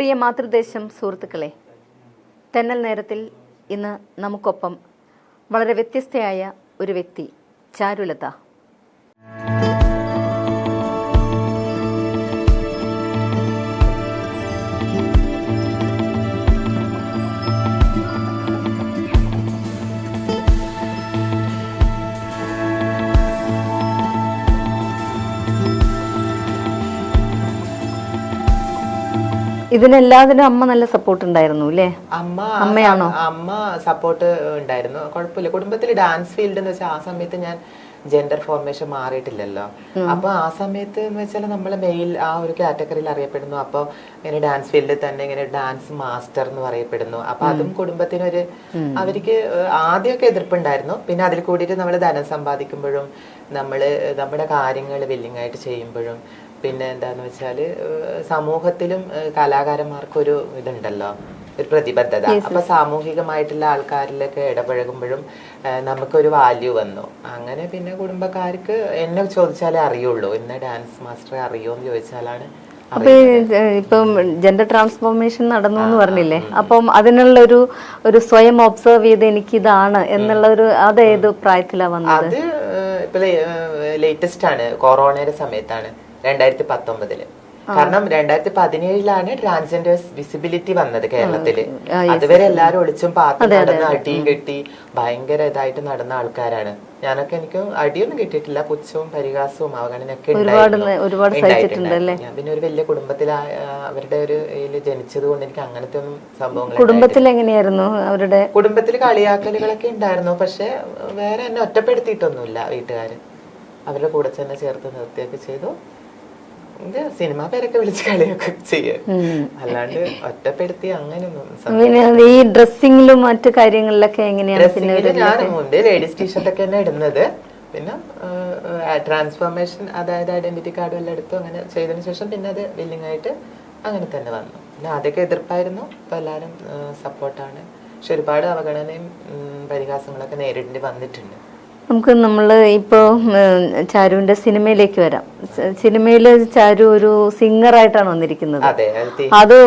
പ്രിയ മാതൃദേശം സുഹൃത്തുക്കളെ, തെന്നൽ നേരത്തിൽ ഇന്ന് നമുക്കൊപ്പം വളരെ വ്യത്യസ്തയായ ഒരു വ്യക്തി, ചാരുലത. ഇതിനെല്ലാത്തിനും അമ്മ നല്ല സപ്പോർട്ട് ഉണ്ടായിരുന്നു അല്ലേ? അമ്മയാണോ? അമ്മ സപ്പോർട്ട് ഉണ്ടായിരുന്നു, കുഴപ്പമില്ല. കുടുംബത്തിൽ ഡാൻസ് ഫീൽഡ് എന്ന് വെച്ചാൽ ആ സമയത്ത് ഞാൻ ജെൻഡർ ഫോർമേഷൻ മാറിയിട്ടില്ലല്ലോ. അപ്പൊ ആ സമയത്ത് എന്ന് വെച്ചാൽ നമ്മള് മെയിൽ ആ ഒരു കാറ്റഗറിയിൽ അറിയപ്പെടുന്നു. അപ്പൊ ഇങ്ങനെ ഡാൻസ് ഫീൽഡിൽ തന്നെ ഇങ്ങനെ ഡാൻസ് മാസ്റ്റർ എന്ന് പറയപ്പെടുന്നു. അപ്പൊ അതും കുടുംബത്തിനൊരു അവർക്ക് ആദ്യമൊക്കെ എതിർപ്പുണ്ടായിരുന്നു. പിന്നെ അതിൽ കൂടിയിട്ട് നമ്മൾ ധനം സമ്പാദിക്കുമ്പോഴും നമ്മള് നമ്മുടെ കാര്യങ്ങൾ വില്ലിങ് ആയിട്ട് ചെയ്യുമ്പോഴും പിന്നെ എന്താന്ന് വെച്ചാല് സമൂഹത്തിലും കലാകാരന്മാർക്കൊരു ഇതുണ്ടല്ലോ, ഒരു പ്രതിബദ്ധത. അപ്പൊ സാമൂഹികമായിട്ടുള്ള ആൾക്കാരിലൊക്കെ ഇടപഴകുമ്പോഴും നമുക്കൊരു വാല്യൂ വന്നു. അങ്ങനെ പിന്നെ കുടുംബക്കാർക്ക് എന്നെ ചോദിച്ചാലേ അറിയുള്ളൂ, ഇന്ന ഡാൻസ് മാസ്റ്ററെ അറിയുമോ ചോദിച്ചാലാണ്. അപ്പൊ ഇപ്പം ജെൻഡർ ട്രാൻസ്ഫോർമേഷൻ നടന്നു എന്ന് പറഞ്ഞില്ലേ, അപ്പം അതിനുള്ള ഒരു സ്വയം ഒബ്സർവ് ചെയ്ത് എനിക്കിതാണ് എന്നുള്ള ഒരു അതേത് പ്രായത്തിലാ വന്നത്? അത് ഇപ്പൊ ലേറ്റസ്റ്റ് ആണ്, കൊറോണയുടെ സമയത്താണ്, 2019. കാരണം 2017 ട്രാൻസ്ജെൻഡേഴ്സ് വിസിബിലിറ്റി വന്നത് കേരളത്തില്. അതുവരെ എല്ലാരും ഒളിച്ചും പാത്തും നടന്ന് അടിയും കെട്ടി ഭയങ്കര ഇതായിട്ട് നടന്ന ആൾക്കാരാണ്. ഞാനൊക്കെ എനിക്ക് അടിയൊന്നും കിട്ടിയിട്ടില്ല, പുച്ഛവും പരിഹാസവും അവഗണനയൊക്കെ ഉണ്ടായിട്ടുണ്ട്. ഞാൻ പിന്നെ ഒരു വലിയ കുടുംബത്തിൽ അവരുടെ ഒരു ജനിച്ചത് കൊണ്ട് എനിക്ക് അങ്ങനത്തെ ഒന്നും സംഭവങ്ങൾ. കുടുംബത്തിൽ എങ്ങനെയായിരുന്നു? അവരുടെ കുടുംബത്തിൽ കളിയാക്കലുകളൊക്കെ ഉണ്ടായിരുന്നു, പക്ഷെ വേറെ എന്നെ ഒറ്റപ്പെടുത്തിയിട്ടൊന്നുമില്ല. വീട്ടുകാര് അവരുടെ കൂടെ തന്നെ ചേർത്ത് നിർത്തിയൊക്കെ ചെയ്തു. സിനിമാ പേരൊക്കെ വിളിച്ച് കളിയൊക്കെ ചെയ്യും, അല്ലാണ്ട് ഒറ്റപ്പെടുത്തി അങ്ങനെയൊന്നും. ഈ ഡ്രസ്സിങ്ങിലും മറ്റു കാര്യങ്ങളിലൊക്കെ എങ്ങനെയാണ്? ഞാൻ മുമ്പേ ലേഡീസ് ടീഷർട്ട് ഒക്കെ തന്നെ ഇടുന്നത്. പിന്നെ ട്രാൻസ്ഫോർമേഷൻ, അതായത് ഐഡന്റിറ്റി കാർഡും എല്ലാം എടുത്തു അങ്ങനെ ചെയ്തതിനു ശേഷം പിന്നെ അത് വില്ലിങ് ആയിട്ട് അങ്ങനെ തന്നെ വന്നു. പിന്നെ ആദ്യമൊക്കെ എതിർപ്പായിരുന്നു, ഇപ്പൊ എല്ലാരും സപ്പോർട്ടാണ്. പക്ഷെ ഒരുപാട് അവഗണനയും പരിഹാസങ്ങളൊക്കെ നേരിടേണ്ടി വന്നിട്ടുണ്ട്. നമ്മൾ ഇപ്പോൾ ചാരുവിന്റെ സിനിമയിലേക്ക് വരാം. സിനിമയിൽ ചാരു ഒരു സിംഗറായിട്ടാണ് വന്നിരിക്കുന്നത്. അത്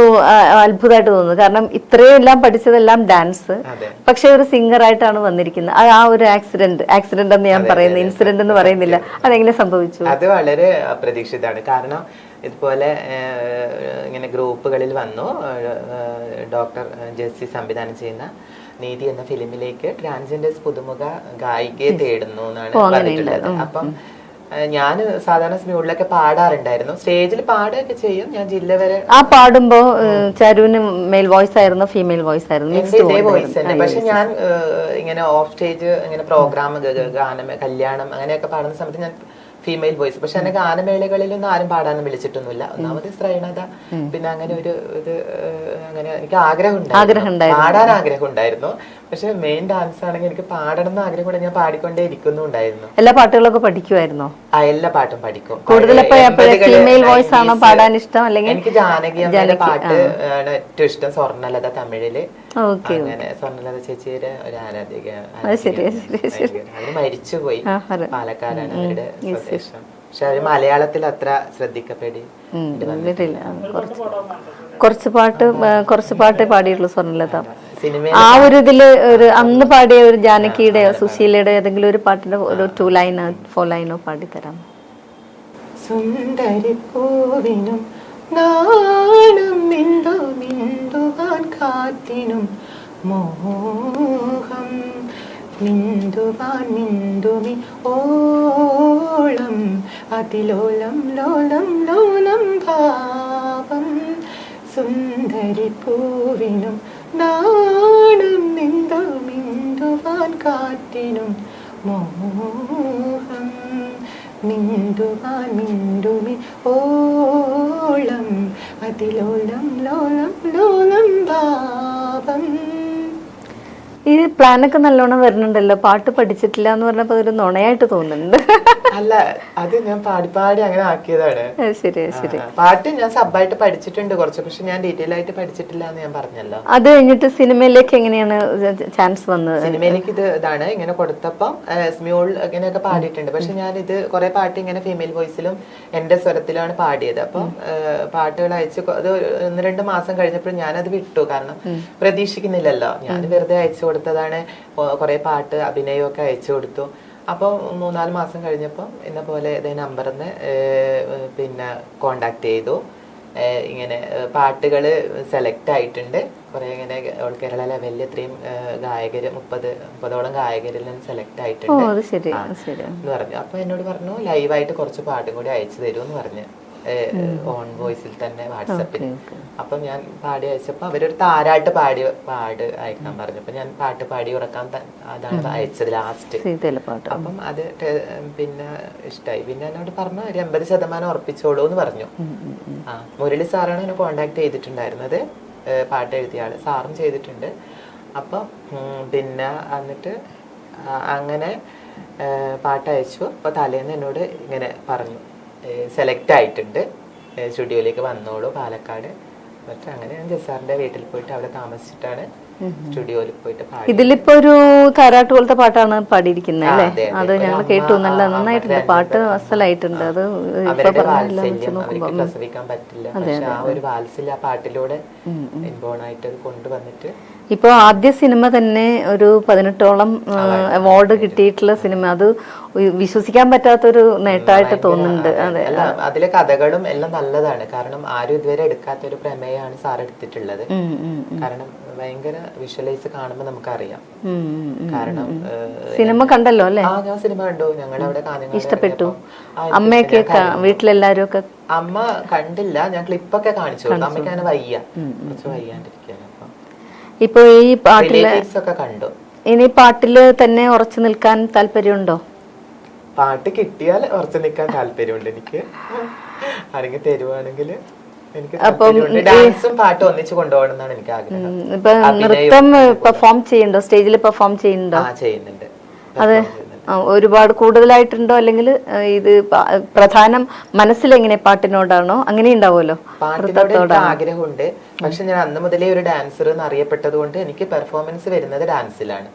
അത്ഭുതമായിട്ട് തോന്നുന്നു. കാരണം ഇത്രയും എല്ലാം പഠിച്ചതെല്ലാം ഡാൻസ്, പക്ഷെ ഒരു സിംഗറായിട്ടാണ് വന്നിരിക്കുന്നത്. ആ ഒരു ആക്സിഡന്റ് എന്ന് ഞാൻ പറയുന്നത്, ഇൻസിഡന്റ് എന്ന് പറയുന്നില്ല, അതെങ്ങനെ സംഭവിച്ചു? അത് വളരെ അപ്രതീക്ഷിതമാണ്. കാരണം ഇതുപോലെ ഇങ്ങനെ ഗ്രൂപ്പുകളിൽ വന്നു, ഡോക്ടർ ജെസ്സി സംവിധാനം ചെയ്യുന്ന നീതി എന്ന ഫിലിമിലേക്ക് ട്രാൻസ്ജെൻഡേഴ്സ് പുതുമുഖ ഗായികയെ തേടുന്നു എന്നാണ് പറഞ്ഞിട്ടുള്ളത്. അപ്പം ഞാൻ സാധാരണ സ്മ്യൂളിലൊക്കെ പാടാറുണ്ടായിരുന്നു, സ്റ്റേജിൽ പാടുകയൊക്കെ ചെയ്യും. ഞാൻ ജില്ല വരെ ആ പാടുമ്പോ ചാരുവിന് മെയിൽ വോയിസ് ആയിരുന്നു, ഫീമെയിൽ വോയിസ് ആയിരുന്നു? ഇതേ വോയിസ് തന്നെ. പക്ഷെ ഞാൻ ഇങ്ങനെ ഓഫ് സ്റ്റേജ് ഇങ്ങനെ പ്രോഗ്രാം, ഗാനം, കല്യാണം അങ്ങനെയൊക്കെ പാടുന്ന സമയത്ത് ഞാൻ ഫീമെയിൽ വോയിസ്. പക്ഷെ എന്നെ ഗാനമേളകളിലൊന്നും ആരും പാടാനും വിളിച്ചിട്ടൊന്നുമില്ല. ഒന്നാമത് ശ്രൈണത, പിന്നെ അങ്ങനെ ഒരു ഇത് അങ്ങനെ എനിക്ക് ആഗ്രഹം പാടാൻ ആഗ്രഹം ഉണ്ടായിരുന്നു. പക്ഷെ മെയിൻ ഡാൻസ് ആണെങ്കിൽ എനിക്ക് പാടണം എന്ന് ആഗ്രഹം കൂടെ ഞാൻ പാടിക്കൊണ്ടേ ഇരിക്കുന്നുണ്ടായിരുന്നു. എല്ലാ പാട്ടുകളൊക്കെ പഠിക്കുമായിരുന്നോ? എല്ലാ പാട്ടും പഠിക്കും. ഫീമെയിൽ വോയിസ് ആണോ പാടാൻ ഇഷ്ടം? അല്ലെങ്കിൽ എനിക്ക് ജാനകി അമ്മയുടെ പാട്ട് ആണ് ഏറ്റവും ഇഷ്ടം. സ്വർണ്ണലത തമിഴില്, അങ്ങനെ സ്വർണ്ണലത ചേച്ചിയുടെ ഒരു ആരാധിക. അവര് മരിച്ചുപോയി, പാലക്കാടാണ് അവരുടെ സ്വദേശം. പക്ഷെ അവര് മലയാളത്തിൽ അത്ര ശ്രദ്ധിക്കപ്പെടി കുറച്ച് പാട്ടേ പാടിയുള്ളൂ സ്വർണ്ണലത. ആ ഒരു ഇതില് ഒരു അന്ന് പാടിയ ഒരു ജാനകിയുടെ, സുശീലയുടെ ഏതെങ്കിലും ഒരു പാട്ടിന്റെ ഒരു 2 ലൈനോ 4 ലൈനോ പാടിത്തരാം. സുന്ദരിപ്പൂവിനും നാണം മിണ്ടുവാൻ കാറ്റിനും മോഹം മിണ്ടുവാൻ മിണ്ടുമി ഓളം അതിലോലം ലോലം ലോലം ഭാവം. സുന്ദരിപ്പൂവിനും നാണം മിണ്ടുവാൻ കാറ്റിനും മോഹം മിണ്ടുവാൻ മിണ്ടുമി ഓളം അതിലോലം ലോലം ലോലം ഭാവം. ഈ പ്ലാനൊക്കെ നല്ലോണം വരുന്നുണ്ടല്ലോ. പാട്ട് പഠിച്ചിട്ടില്ല എന്ന് പറഞ്ഞപ്പോ അതൊരു നുണയായിട്ട് തോന്നുന്നുണ്ട്. അല്ല, അത് ഞാൻ പാടി പാടി അങ്ങനെ ആക്കിയതാണ്. ശരി ശരി. പാട്ട് ഞാൻ സബായിട്ട് പഠിച്ചിട്ടുണ്ട് കുറച്ച്, പക്ഷെ ഞാൻ ഡീറ്റെയിൽ ആയിട്ട് പഠിച്ചിട്ടില്ല എന്ന് ഞാൻ പറഞ്ഞല്ലോ. അത് കഴിഞ്ഞിട്ട് സിനിമയിലേക്ക് എങ്ങനെയാണ് ചാൻസ് വന്നത്? സിനിമയിലേക്ക് ഇതാണ് ഇങ്ങനെ കൊടുത്തപ്പം സ്മ്യൂൾ ഇങ്ങനെയൊക്കെ പാടിയിട്ടുണ്ട്. പക്ഷെ ഞാൻ ഇത് കുറെ പാട്ട് ഇങ്ങനെ ഫീമെയിൽ വോയിസിലും എന്റെ സ്വരത്തിലാണ് പാടിയത്. അപ്പം പാട്ടുകൾ അയച്ചു, അത് 1-2 മാസം കഴിഞ്ഞപ്പോൾ ഞാനത് വിട്ടു. കാരണം പ്രതീക്ഷിക്കുന്നില്ലല്ലോ, ഞാൻ വെറുതെ അയച്ചു കൊടുത്തതാണ്. കുറെ പാട്ട് അഭിനയമൊക്കെ അയച്ചു കൊടുത്തു. അപ്പോൾ 3-4 മാസം കഴിഞ്ഞപ്പം എന്നെ പോലെ ഇതേ നമ്പറിന്ന് പിന്നെ കോണ്ടാക്ട് ചെയ്തു. ഇങ്ങനെ പാട്ടുകൾ സെലക്ട് ആയിട്ടുണ്ട് കുറെ, ഇങ്ങനെ ഓൾ കേരള ലെവലിൽ ഇത്രയും ഗായകര് 30-ഓളം ഗായകരിൽ സെലക്ട് ആയിട്ടുണ്ട് എന്ന് പറഞ്ഞു. അപ്പൊ എന്നോട് പറഞ്ഞു ലൈവായിട്ട് കുറച്ച് പാട്ടും കൂടി അയച്ചു തരൂ എന്ന് പറഞ്ഞു, ഓൺ വോയിസിൽ തന്നെ വാട്സപ്പിൽ. അപ്പം ഞാൻ പാടി അയച്ചപ്പോ അവരൊരു താരാട്ട് പാട് അയക്കാൻ പറഞ്ഞു. അപ്പൊ ഞാൻ പാട്ട് പാടി ഉറക്കാൻ അതാണ് അയച്ചത് ലാസ്റ്റ്. അപ്പം അത് പിന്നെ ഇഷ്ടായി. പിന്നെ എന്നോട് പറഞ്ഞു ഒരു 80% ഉറപ്പിച്ചോളൂ എന്ന് പറഞ്ഞു. മുരളി സാറാണ് എന്നെ കോണ്ടാക്ട് ചെയ്തിട്ടുണ്ടായിരുന്നത്, പാട്ട് എഴുതിയ ആള്. സാറും ചെയ്തിട്ടുണ്ട്. അപ്പം പിന്നെ എന്നിട്ട് അങ്ങനെ പാട്ട് അയച്ചു. അപ്പൊ തലേന്ന് എന്നോട് ഇങ്ങനെ പറഞ്ഞു സെലക്ട് ആയിട്ടുണ്ട്, സ്റ്റുഡിയോയിലേക്ക് വന്നോളൂ പാലക്കാട്. എന്നിട്ട് അങ്ങനെ ഞാൻ ജസാറിന്റെ വീട്ടിൽ പോയിട്ട് അവിടെ താമസിച്ചിട്ടാണ് സ്റ്റുഡിയോയിൽ പോയിട്ട് പാടി. ഇതിലിപ്പോ ഒരു താരാട്ട് പോലത്തെ പാട്ടാണ് പാടിയിരിക്കുന്നത് അല്ലേ? അത് ഞങ്ങൾ കേട്ടു, നല്ല നന്നായിട്ടുണ്ട് പാട്ട്, അസലായിട്ടുണ്ട്. അത് പ്രസവിക്കാൻ പറ്റില്ല, പക്ഷെ ആ ഒരു വാത്സല്യ ആ പാട്ടിലൂടെ ഇൻബോൺ ആയിട്ട് അത് കൊണ്ടുവന്നിട്ട്. ഇപ്പൊ ആദ്യ സിനിമ തന്നെ ഒരു 18ഓളം അവാർഡ് കിട്ടിയിട്ടുള്ള സിനിമ, അത് വിശ്വസിക്കാൻ പറ്റാത്തൊരു നേട്ടമായിട്ട് തോന്നുന്നുണ്ട്. അതെ, അതിലെ കഥകളും എല്ലാം നല്ലതാണ്. കാരണം ആരും ഇതുവരെ എടുക്കാത്ത ഒരു പ്രമേയമാണ് സാർ എടുത്തിട്ടുള്ളത്. കാരണം ഭയങ്കര വിഷ്വലൈസ് കാണുമ്പോൾ നമുക്കറിയാം. കാരണം സിനിമ കണ്ടല്ലോ അല്ലേ? ഞാൻ സിനിമ കണ്ടു. ഞങ്ങളുടെ അവിടെ ഇഷ്ടപ്പെട്ടു. അമ്മയൊക്കെ വീട്ടിലെല്ലാരും ഒക്കെ? അമ്മ കണ്ടില്ല, ഞാൻ ക്ലിപ്പൊക്കെ കാണിച്ചു. അമ്മയ്ക്കാണ് വയ്യ, കുറച്ച് വയ്യാണ്ടിരിക്കുകയാണ്. ഇപ്പൊ ഈ പാട്ടില് കണ്ടു. ഇനി പാട്ടില് തന്നെ ഉറച്ചു നിൽക്കാൻ താല്പര്യമുണ്ടോ? പാട്ട് കിട്ടിയാൽ ഉറച്ചു നിൽക്കാൻ താല്പര്യമുണ്ട് എനിക്ക്. ആരെങ്കിലും തരുവാണെങ്കിൽ എനിക്ക് ഡാൻസും പാട്ടും ഒന്നിച്ച് കൊണ്ടുപോകണം എന്നാണ് എനിക്ക് ആഗ്രഹം. ഇപ്പൊ നൃത്തം പെർഫോം ചെയ്യുന്നുണ്ടോ? സ്റ്റേജിൽ പെർഫോം ചെയ്യുന്നുണ്ടോ? ചെയ്യുന്നുണ്ട്. അതെ, ഒരുപാട് കൂടുതലായിട്ടുണ്ടോ? അല്ലെങ്കിൽ ഇത് പ്രധാനം മനസ്സിലെങ്ങനെ പാട്ടിനോടാണോ? അങ്ങനെ ഉണ്ടാവുമല്ലോ. പാട്ടിനോട് ആഗ്രഹമുണ്ട്, പക്ഷെ ഞാൻ അന്ന് മുതലേ ഒരു ഡാൻസർ എന്ന് അറിയപ്പെട്ടത് കൊണ്ട് എനിക്ക് പെർഫോമൻസ് വരുന്നത് ഡാൻസിലാണ്.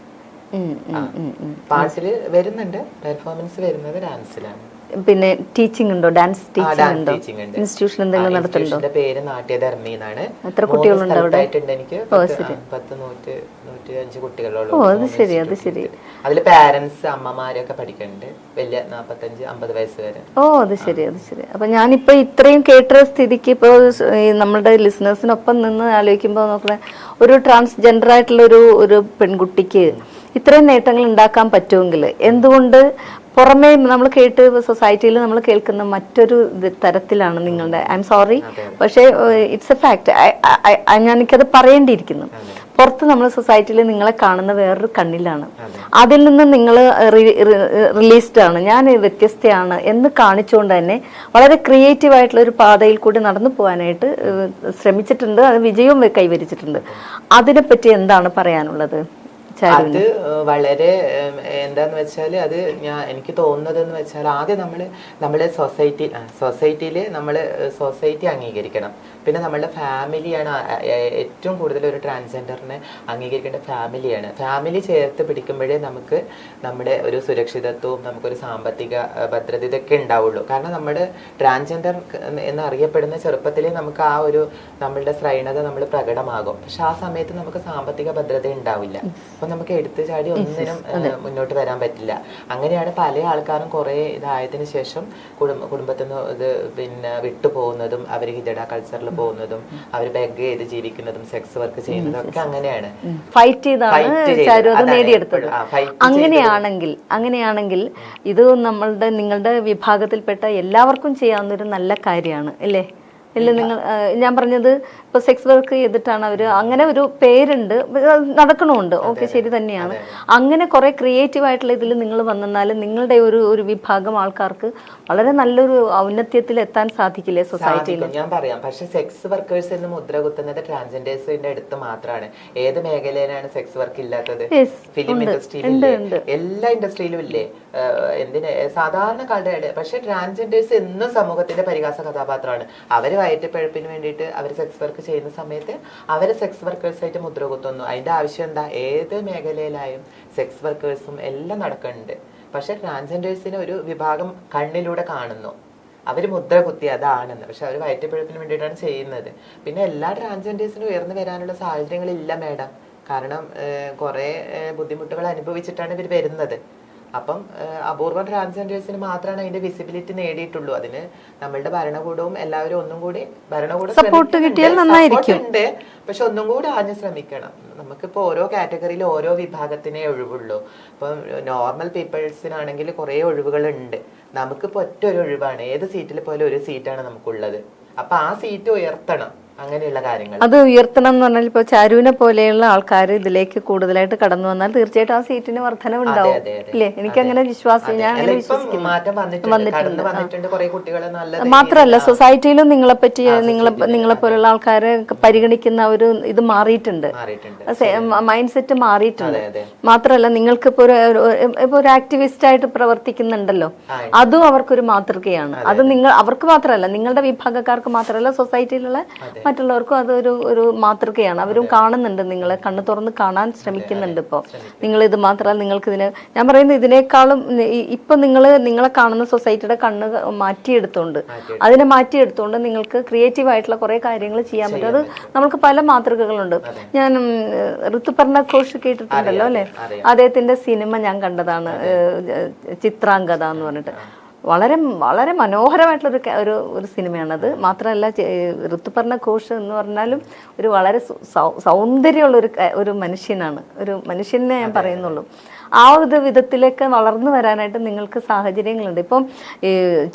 പാട്ടില് വരുന്നുണ്ട്, പെർഫോമൻസ് വരുന്നത് ഡാൻസിലാണ്. പിന്നെ ടീച്ചിങ് ഉണ്ടോ? ഡാൻസ് ടീച്ചിങ് ഉണ്ടോ? ഇൻസ്റ്റിറ്റ്യൂഷൻ എന്തെങ്കിലും നടത്തുന്നുണ്ടോ? പേര് നാട്യധർമ്മി എന്നാണ്. എത്ര കുട്ടികളുണ്ട് അവിടെ? എനിക്ക് 105 കുട്ടികളുള്ളൂ. ഓ, അത് ശരി, അത് ശരി. അതില് പാരന്റ്സ് അമ്മമാരൊക്കെ പഠിക്കുന്നുണ്ട്, വലിയ 45-50 വയസ്സ് വരെ. ഓ, അത് ശരി, അത് ശരി. അപ്പൊ ഞാനിപ്പോ ഇത്രയും കേട്ട സ്ഥിതിക്ക് ഇപ്പോ നമ്മുടെ ലിസണേഴ്സിനൊപ്പം നിന്ന് ആലോചിക്കുമ്പോ നോക്കണേ, ഒരു ട്രാൻസ്ജെൻഡർ ആയിട്ടുള്ള ഒരു പെൺകുട്ടിക്ക് ഇത്രയും നേട്ടങ്ങൾ ഉണ്ടാക്കാൻ പറ്റുമെങ്കിൽ എന്തുകൊണ്ട് പുറമേ നമ്മൾ കേട്ട് സൊസൈറ്റിയിൽ നമ്മൾ കേൾക്കുന്ന മറ്റൊരു തരത്തിലാണ് നിങ്ങളുടെ, ഐ എം സോറി, പക്ഷേ ഇറ്റ്സ് എ ഫാക്ട്, എനിക്കത് പറയേണ്ടിയിരിക്കുന്നു. പുറത്ത് നമ്മൾ സൊസൈറ്റിയിൽ നിങ്ങളെ കാണുന്ന വേറൊരു കണ്ണിലാണ്. അതിൽ നിന്ന് നിങ്ങൾ റിലീസ്ഡ് ആണ്, ഞാൻ വ്യത്യസ്തയാണ് എന്ന് കാണിച്ചുകൊണ്ട് തന്നെ വളരെ ക്രിയേറ്റീവ് ആയിട്ടുള്ള ഒരു പാതയിൽ കൂടി നടന്നു പോകാനായിട്ട് ശ്രമിച്ചിട്ടുണ്ട്. അത് വിജയവും കൈവരിച്ചിട്ടുണ്ട്. അതിനെപ്പറ്റി എന്താണ് പറയാനുള്ളത്? അത് വളരെ എന്താന്ന് വെച്ചാൽ, അത് എനിക്ക് തോന്നുന്നത് എന്ന് വെച്ചാൽ, ആദ്യം നമ്മള് സൊസൈറ്റിയില് സൊസൈറ്റി അംഗീകരിക്കണം. പിന്നെ നമ്മളുടെ ഫാമിലിയാണ് ഏറ്റവും കൂടുതൽ ഒരു ട്രാൻസ്ജെൻഡറിനെ അംഗീകരിക്കേണ്ട ഫാമിലിയാണ്. ഫാമിലി ചേർത്ത് പിടിക്കുമ്പോഴേ നമുക്ക് നമ്മുടെ ഒരു സുരക്ഷിതത്വവും നമുക്കൊരു സാമ്പത്തിക ഭദ്രത ഇതൊക്കെ ഉണ്ടാവുള്ളൂ. കാരണം നമ്മുടെ ട്രാൻസ്ജെൻഡർ എന്നറിയപ്പെടുന്ന ചെറുപ്പത്തിലേ നമുക്ക് ആ ഒരു നമ്മളുടെ ശ്രൈണത നമ്മൾ പ്രകടമാകും. പക്ഷെ ആ സമയത്ത് നമുക്ക് സാമ്പത്തിക ഭദ്രത ഉണ്ടാവില്ല. അപ്പൊ നമുക്ക് എടുത്തു ചാടി ഒന്നിനും മുന്നോട്ട് വരാൻ പറ്റില്ല. അങ്ങനെയാണ് പല ആൾക്കാരും കുറെ ഇതായതിനു ശേഷം കുടുംബത്തിൽ നിന്ന് ഇത് പിന്നെ വിട്ടുപോകുന്നതും, അവർ ഹിജഡ കൾച്ചറിൽ പോകുന്നതും, അവർ ബെഗ് ചെയ്ത് ജീവിക്കുന്നതും, സെക്സ് വർക്ക് ചെയ്യുന്നതും ഒക്കെ അങ്ങനെയാണ്. ഫൈറ്റ് ചെയ്താണ് നേടിയെടുത്തത്. അങ്ങനെയാണെങ്കിൽ ഇത് നിങ്ങളുടെ വിഭാഗത്തിൽപ്പെട്ട എല്ലാവർക്കും ചെയ്യാവുന്നൊരു നല്ല കാര്യമാണ് അല്ലേ? ഇല്ല, ഞാൻ പറഞ്ഞത് ഇപ്പൊ സെക്സ് വർക്ക് ചെയ്തിട്ടാണ് അവര്, അങ്ങനെ ഒരു പേരുണ്ട്, നടക്കണമുണ്ട്, ഓക്കെ, ശരി തന്നെയാണ്. അങ്ങനെ കുറെ ക്രിയേറ്റീവ് ആയിട്ടുള്ള ഇതിൽ നിങ്ങൾ വന്നാൽ നിങ്ങളുടെ ഒരു വിഭാഗം ആൾക്കാർക്ക് വളരെ നല്ലൊരു ഔന്നത്യത്തിൽ എത്താൻ സാധിക്കില്ലേ സൊസൈറ്റിയിൽ? ഞാൻ പറയാം, പക്ഷെ സെക്സ് വർക്കേഴ്സ് എന്ന് മുദ്ര കുത്തുന്നത് ട്രാൻസ്ജെൻഡേഴ്സിന്റെ അടുത്ത് മാത്രമാണ്. ഏത് മേഖലയിലാണ് സെക്സ് വർക്ക് ഇല്ലാത്തത്? ഫിലിം ഇൻഡസ്ട്രിയിലും എല്ലാ ഇൻഡസ്ട്രിയിലും ഇല്ലേ? സാധാരണക്കാരുടെ പക്ഷെ ട്രാൻസ്ജെൻഡേഴ്സ് എന്നും സമൂഹത്തിന്റെ പരിഹാസ കഥാപാത്രമാണ്. അവര് വയറ്റപ്പഴപ്പിന് വേണ്ടിയിട്ട് അവർ സെക്സ് വർക്ക് ചെയ്യുന്ന സമയത്ത് അവരെ സെക്സ് വർക്കേഴ്സ് ആയിട്ട് മുദ്ര കുത്തുന്നു. അതിന്റെ ആവശ്യം എന്താ? ഏത് മേഖലയിലായും സെക്സ് വർക്കേഴ്സും എല്ലാം നടക്കുന്നുണ്ട്. പക്ഷെ ട്രാൻസ്ജെൻഡേഴ്സിന് ഒരു വിഭാഗം കണ്ണിലൂടെ കാണുന്നു, അവര് മുദ്ര കുത്തി അതാണെന്ന്. പക്ഷെ അവർ വയറ്റപ്പഴപ്പിന് വേണ്ടിയിട്ടാണ് ചെയ്യുന്നത്. പിന്നെ എല്ലാ ട്രാൻസ്ജെൻഡേഴ്സിനും ഉയർന്നു വരാനുള്ള സാഹചര്യങ്ങളില്ല മാഡം. കാരണം കുറെ ബുദ്ധിമുട്ടുകൾ അനുഭവിച്ചിട്ടാണ് ഇവർ വരുന്നത്. അപ്പം അപൂർവം ട്രാൻസ്ജെൻഡേഴ്സിന് മാത്രമാണ് അതിന്റെ വിസിബിലിറ്റി നേടിയിട്ടുള്ളൂ. അതിന് നമ്മളുടെ ഭരണകൂടവും എല്ലാവരും ഒന്നും കൂടി ഭരണകൂടം സപ്പോർട്ട് കിട്ടിയാൽ നന്നായിരിക്കും. പക്ഷെ ഒന്നും കൂടി ആദ്യം ശ്രമിക്കണം. നമുക്കിപ്പോ ഓരോ കാറ്റഗറിയിൽ ഓരോ വിഭാഗത്തിനേ ഒഴിവുള്ളൂ. ഇപ്പം നോർമൽ പീപ്പിൾസിനാണെങ്കിൽ കുറെ ഒഴിവുകൾ ഉണ്ട്. നമുക്കിപ്പോ ഒറ്റ ഒരു ഒഴിവാണ്. ഏത് സീറ്റിൽ പോലും ഒരു സീറ്റാണ് നമുക്കുള്ളത്. അപ്പൊ ആ സീറ്റ് ഉയർത്തണം. അങ്ങനെയുള്ള കാര്യങ്ങൾ അത് ഉയർത്തണം എന്ന് പറഞ്ഞാൽ ഇപ്പൊ ചാരുവിനെ പോലെയുള്ള ആൾക്കാർ ഇതിലേക്ക് കൂടുതലായിട്ട് കടന്നു വന്നാൽ തീർച്ചയായിട്ടും ആ സീറ്റിന് വർധനവുണ്ടാവും ഇല്ലേ? എനിക്ക് അങ്ങനെ വിശ്വാസം, ഞാൻ അങ്ങനെ വിശ്വസിക്കുന്നു. മാത്രമല്ല സൊസൈറ്റിയിലും നിങ്ങളെപ്പറ്റി നിങ്ങളെ പോലുള്ള ആൾക്കാരെ പരിഗണിക്കുന്ന ഒരു ഇത് മാറിയിട്ടുണ്ട്, മൈൻഡ് സെറ്റ് മാറിയിട്ടുണ്ട്. മാത്രമല്ല നിങ്ങൾക്ക് ഇപ്പൊ ഒരു ആക്ടിവിസ്റ്റ് ആയിട്ട് പ്രവർത്തിക്കുന്നുണ്ടല്ലോ, അതും അവർക്കൊരു മാതൃകയാണ്. അത് അവർക്ക് മാത്രമല്ല, നിങ്ങളുടെ വിഭാഗക്കാർക്ക് മാത്രമല്ല, സൊസൈറ്റിയിലുള്ള മറ്റുള്ളവർക്കും അതൊരു മാതൃകയാണ്. അവരും കാണുന്നുണ്ട്, നിങ്ങളെ കണ്ണു തുറന്ന് കാണാൻ ശ്രമിക്കുന്നുണ്ട്. ഇപ്പോൾ നിങ്ങൾ ഇത് മാത്രമല്ല, നിങ്ങൾക്ക് ഞാൻ പറയുന്നത് ഇതിനേക്കാളും ഇപ്പൊ നിങ്ങളെ കാണുന്ന സൊസൈറ്റിയുടെ കണ്ണ് അതിനെ മാറ്റിയെടുത്തോണ്ട് നിങ്ങൾക്ക് ക്രിയേറ്റീവ് ആയിട്ടുള്ള കുറെ കാര്യങ്ങൾ ചെയ്യാൻ പറ്റും. അത് നമുക്ക് പല മാതൃകകളുണ്ട്. ഞാൻ ഋതുപർണ ഘോഷ് കേട്ടിട്ടുണ്ടല്ലോ അല്ലെ? അദ്ദേഹത്തിന്റെ സിനിമ ഞാൻ കണ്ടതാണ്, ചിത്രാംഗത എന്ന് പറഞ്ഞിട്ട്. വളരെ വളരെ മനോഹരമായിട്ടുള്ള ഒരു സിനിമയാണത്. മാത്രമല്ല ഋതുപർണ ഘോഷ് എന്ന് പറഞ്ഞാലും ഒരു വളരെ സൗന്ദര്യമുള്ള ഒരു മനുഷ്യനാണ്. ഒരു മനുഷ്യനെ ഞാൻ പറയുന്നുള്ളൂ. ആ ഒരു വിധത്തിലേക്ക് വളർന്നു വരാനായിട്ട് നിങ്ങൾക്ക് സാഹചര്യങ്ങളുണ്ട്. ഇപ്പം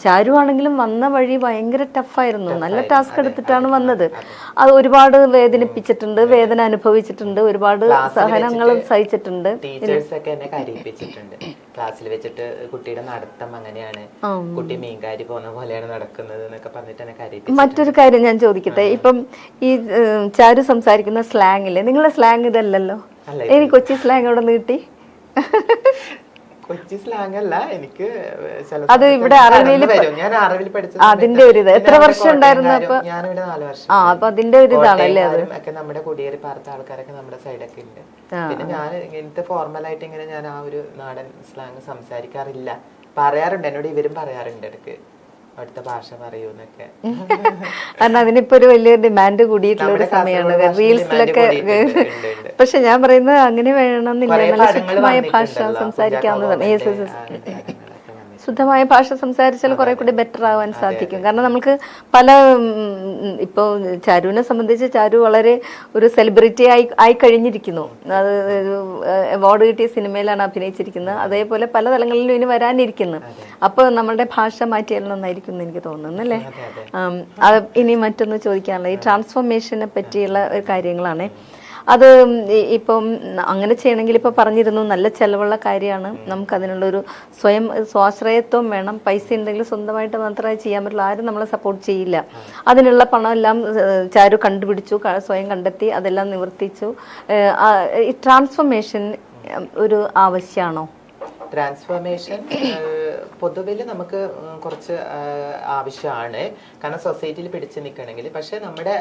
ചാരു ആണെങ്കിലും വന്ന വഴി ഭയങ്കര ടഫായിരുന്നു. നല്ല ടാസ്ക് എടുത്തിട്ടാണ് വന്നത്. അത് ഒരുപാട് വേദനിപ്പിച്ചിട്ടുണ്ട്, വേദന അനുഭവിച്ചിട്ടുണ്ട്, ഒരുപാട് സഹനങ്ങളും സഹിച്ചിട്ടുണ്ട്. ക്ലാസ്സിൽ വെച്ചിട്ട് കുട്ടിയുടെ നടത്തം അങ്ങനെയാണ്, കുട്ടി മീൻകാരി പോകുന്ന പോലെയാണ് നടക്കുന്നത് എന്നൊക്കെ പറഞ്ഞിട്ട് എന്നെ കരയിപ്പിച്ചു. മറ്റൊരു കാര്യം ഞാൻ ചോദിക്കട്ടെ, ഇപ്പം ഈ ചാരു സംസാരിക്കുന്ന സ്ലാങ്ങില്ലേ, നിങ്ങളുടെ സ്ലാങ് ഇതല്ലല്ലോ. എനിക്ക് കൊച്ചി സ്ലാങ് അവിടെ നിന്ന് കിട്ടി. കൊച്ചി സ്ലാങ് അല്ല, എനിക്ക് അത് ഇവിടെ ഞാൻ അറിവിൽ പഠിച്ചത്. അതിന്റെ ഒരു ഇത് എത്ര വർഷം ഉണ്ടായിരുന്നു? അപ്പൊ ഞാനിവിടെ 4 വർഷം. അപ്പൊ അതിന്റെ ഒരു ഇതാണല്ലേ അത്. ഒക്കെ നമ്മുടെ കുടിയേറി പാർത്ത ആൾക്കാരൊക്കെ നമ്മുടെ സൈഡൊക്കെ ഉണ്ട്. പിന്നെ ഞാൻ ഇങ്ങനത്തെ ഫോർമലായിട്ട് ഇങ്ങനെ ഞാൻ ആ ഒരു നാടൻ സ്ലാങ് സംസാരിക്കാറില്ല. പറയാറുണ്ട്, എന്നോട് ഇവരും പറയാറുണ്ട് ഇടയ്ക്ക് അവിടുത്തെ ഭാഷ പറയൂന്നൊക്കെ. കാരണം അതിനിപ്പോ ഒരു വലിയ ഡിമാൻഡ് കൂടിയിട്ടുള്ള ഒരു സമയമാണ് റീൽസിലൊക്കെ. പക്ഷെ ഞാൻ പറയുന്നത് അങ്ങനെ വേണമെന്നില്ല, നല്ല ശുദ്ധമായ ഭാഷ സംസാരിക്കാവുന്നതാണ്. ശുദ്ധമായ ഭാഷ സംസാരിച്ചാൽ കുറെ കൂടി ബെറ്റർ ആവാൻ സാധിക്കും. കാരണം നമുക്ക് പല ഇപ്പോൾ ചാരുവിനെ സംബന്ധിച്ച് ചാരു വളരെ ഒരു സെലിബ്രിറ്റി ആയി കഴിഞ്ഞിരിക്കുന്നു. അത് അവാർഡ് കിട്ടിയ സിനിമയിലാണ് അഭിനയിച്ചിരിക്കുന്നത്. അതേപോലെ പല തലങ്ങളിലും ഇനി വരാനിരിക്കുന്നു. അപ്പോൾ നമ്മളുടെ ഭാഷ മാറ്റിയാൽ നന്നായിരിക്കും എന്ന് എനിക്ക് തോന്നുന്നു അല്ലേ? ഇനി മറ്റൊന്ന് ചോദിക്കാനുള്ളത് ഈ ട്രാൻസ്ഫോർമേഷനെ പറ്റിയുള്ള കാര്യങ്ങളാണ്. അത് ഇപ്പം അങ്ങനെ ചെയ്യണമെങ്കിൽ ഇപ്പോൾ പറഞ്ഞിരുന്നു നല്ല ചിലവുള്ള കാര്യമാണ്. നമുക്കതിനുള്ളൊരു സ്വാശ്രയത്വം വേണം. പൈസ ഉണ്ടെങ്കിൽ സ്വന്തമായിട്ട് മാത്രമേ ചെയ്യാൻ പറ്റുള്ളൂ. ആരും നമ്മളെ സപ്പോർട്ട് ചെയ്യില്ല. അതിനുള്ള പണം എല്ലാം ചാരു കണ്ടുപിടിച്ചു, സ്വയം കണ്ടെത്തി, അതെല്ലാം നിവർത്തിച്ചു. ഈ ട്രാൻസ്ഫോർമേഷൻ ഒരു ആവശ്യമാണോ? ട്രാൻസ്ഫോർമേഷൻ പൊതുവിൽ നമുക്ക് കുറച്ച് ആവശ്യമാണ്. കാരണം സൊസൈറ്റിയിൽ പിടിച്ചു നിൽക്കണമെങ്കിൽ. പക്ഷെ നമ്മുടെ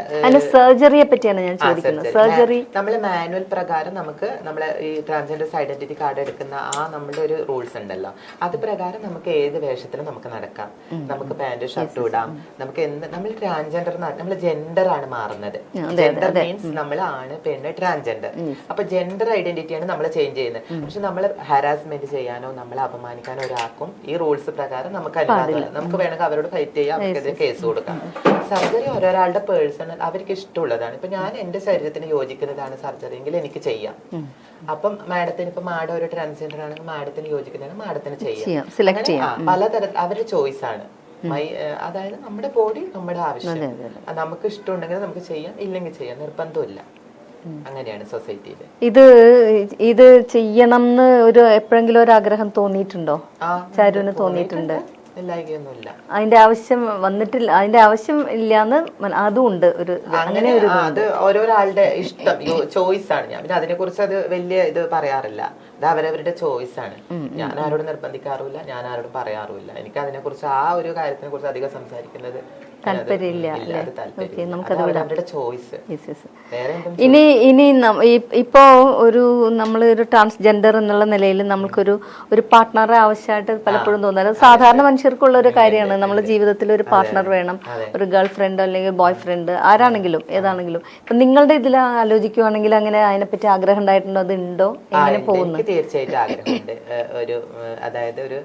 സർജറിയെ പറ്റിയാണ് ഞാൻ ചോദിക്കുന്നത്. സർജറി നമ്മളെ മാനുവൽ പ്രകാരം നമുക്ക് നമ്മളെ ഈ ട്രാൻസ്ജെൻഡേഴ്സ് ഐഡന്റിറ്റി കാർഡ് എടുക്കുന്ന നമ്മുടെ ഒരു റൂൾസ് ഉണ്ടല്ലോ, അത് പ്രകാരം നമുക്ക് ഏത് വേഷത്തിലും നമുക്ക് നടക്കാം. നമുക്ക് പാന്റ് ഷർട്ട് ഇടാം. നമുക്ക് നമ്മൾ ട്രാൻസ്ജെൻഡർ നമ്മൾ ജെൻഡർ ആണ് മാറുന്നത്. ജെൻഡർ മീൻസ് നമ്മൾ ആണ് പെണ്ണ് ട്രാൻസ്ജെൻഡർ. അപ്പൊ ജെൻഡർ ഐഡന്റിറ്റിയാണ് നമ്മൾ ചേഞ്ച് ചെയ്യുന്നത്. പക്ഷെ നമ്മൾ ഹാരാസ്മെന്റ് ചെയ്യാനോ നമ്മളെ അപമാനിക്കാനോ ഒരാൾക്കും ഈ റൂൾസ് പ്രകാരം നമുക്ക് അനുവാദമില്ല. നമുക്ക് വേണമെങ്കിൽ അവരോട് ഫൈറ്റ് ചെയ്യാം, അവർക്കെതിരെ കേസ് കൊടുക്കാം. സർജറി ഓരോരാളുടെ പേഴ്സണൽ അവർക്ക് ഇഷ്ടമുള്ളതാണ്. ഇപ്പൊ ഞാൻ എന്റെ ശരീരത്തിന് യോജിക്കുന്നതാണ് സർജറി എങ്കിൽ എനിക്ക് ചെയ്യാം. അപ്പം മാഡത്തിന് ഇപ്പൊ മാഡം ഒരു ട്രാൻസ്ജെൻഡർ ആണെങ്കിൽ മാഡത്തിന് യോജിക്കുന്നതാണ് മാഡത്തിന് ചെയ്യാം. പലതരത്തിൽ അവരുടെ ചോയ്സ് ആണ്. അതായത് നമ്മുടെ ബോഡി നമ്മുടെ ആവശ്യം. നമുക്ക് ഇഷ്ടമുണ്ടെങ്കിൽ നമുക്ക് ചെയ്യാം, ഇല്ലെങ്കിൽ ചെയ്യാം, നിർബന്ധമില്ല. അങ്ങനെയാണ് സൊസൈറ്റിയിൽ. ഇത് ചെയ്യണം എന്ന് എപ്പോഴെങ്കിലും ഒരു ആഗ്രഹം തോന്നിയിട്ടുണ്ടോ? ചാരുവിന് തോന്നിയിട്ടുണ്ട്? ഇല്ലായികയൊന്നുമില്ല. അതിന്റെ ആവശ്യം വന്നിട്ടില്ല, അതിന്റെ ആവശ്യം ഇല്ലാന്ന് അതും ഉണ്ട് ഒരു അങ്ങനെ അത് ഓരോരാളുടെ ഇഷ്ടം, ചോയ്സ് ആണ്. ഞാൻ പിന്നെ അതിനെ കുറിച്ച് അത് വലിയ ഇത് പറയാറില്ല. അത് അവരവരുടെ ചോയ്സ് ആണ്. ഞാൻ ആരോടും നിർബന്ധിക്കാറുമില്ല, ഞാൻ ആരോടും പറയാറുമില്ല. എനിക്ക് അതിനെ കുറിച്ച് ആ ഒരു കാര്യത്തിനെ കുറിച്ച് അധികം സംസാരിക്കുന്നത് താല്പര്യമില്ല. ചോയ്സ്. ഇനി ഇപ്പോ ഒരു നമ്മൾ ഒരു ട്രാൻസ്ജെൻഡർ എന്നുള്ള നിലയിൽ നമുക്കൊരു പാർട്ട്ണറെ ആവശ്യമായിട്ട് പലപ്പോഴും തോന്നുന്നത് സാധാരണ മനുഷ്യർക്കുള്ള ഒരു കാര്യമാണ്. നമ്മുടെ ജീവിതത്തിൽ ഒരു പാർട്ട്ണർ വേണം, ഒരു ഗേൾ ഫ്രണ്ട് അല്ലെങ്കിൽ ബോയ് ഫ്രണ്ട്, ആരാണെങ്കിലും ഏതാണെങ്കിലും. ഇപ്പൊ നിങ്ങളുടെ ഇതിൽ ആലോചിക്കുവാണെങ്കിൽ അങ്ങനെ അതിനെപ്പറ്റി ആഗ്രഹം ഉണ്ടായിട്ടുണ്ടോ, അത് ഉണ്ടോ, എങ്ങനെ പോകുന്നു? തീർച്ചയായിട്ടും ആഗ്രഹമുണ്ട്. അതായത് ഒരു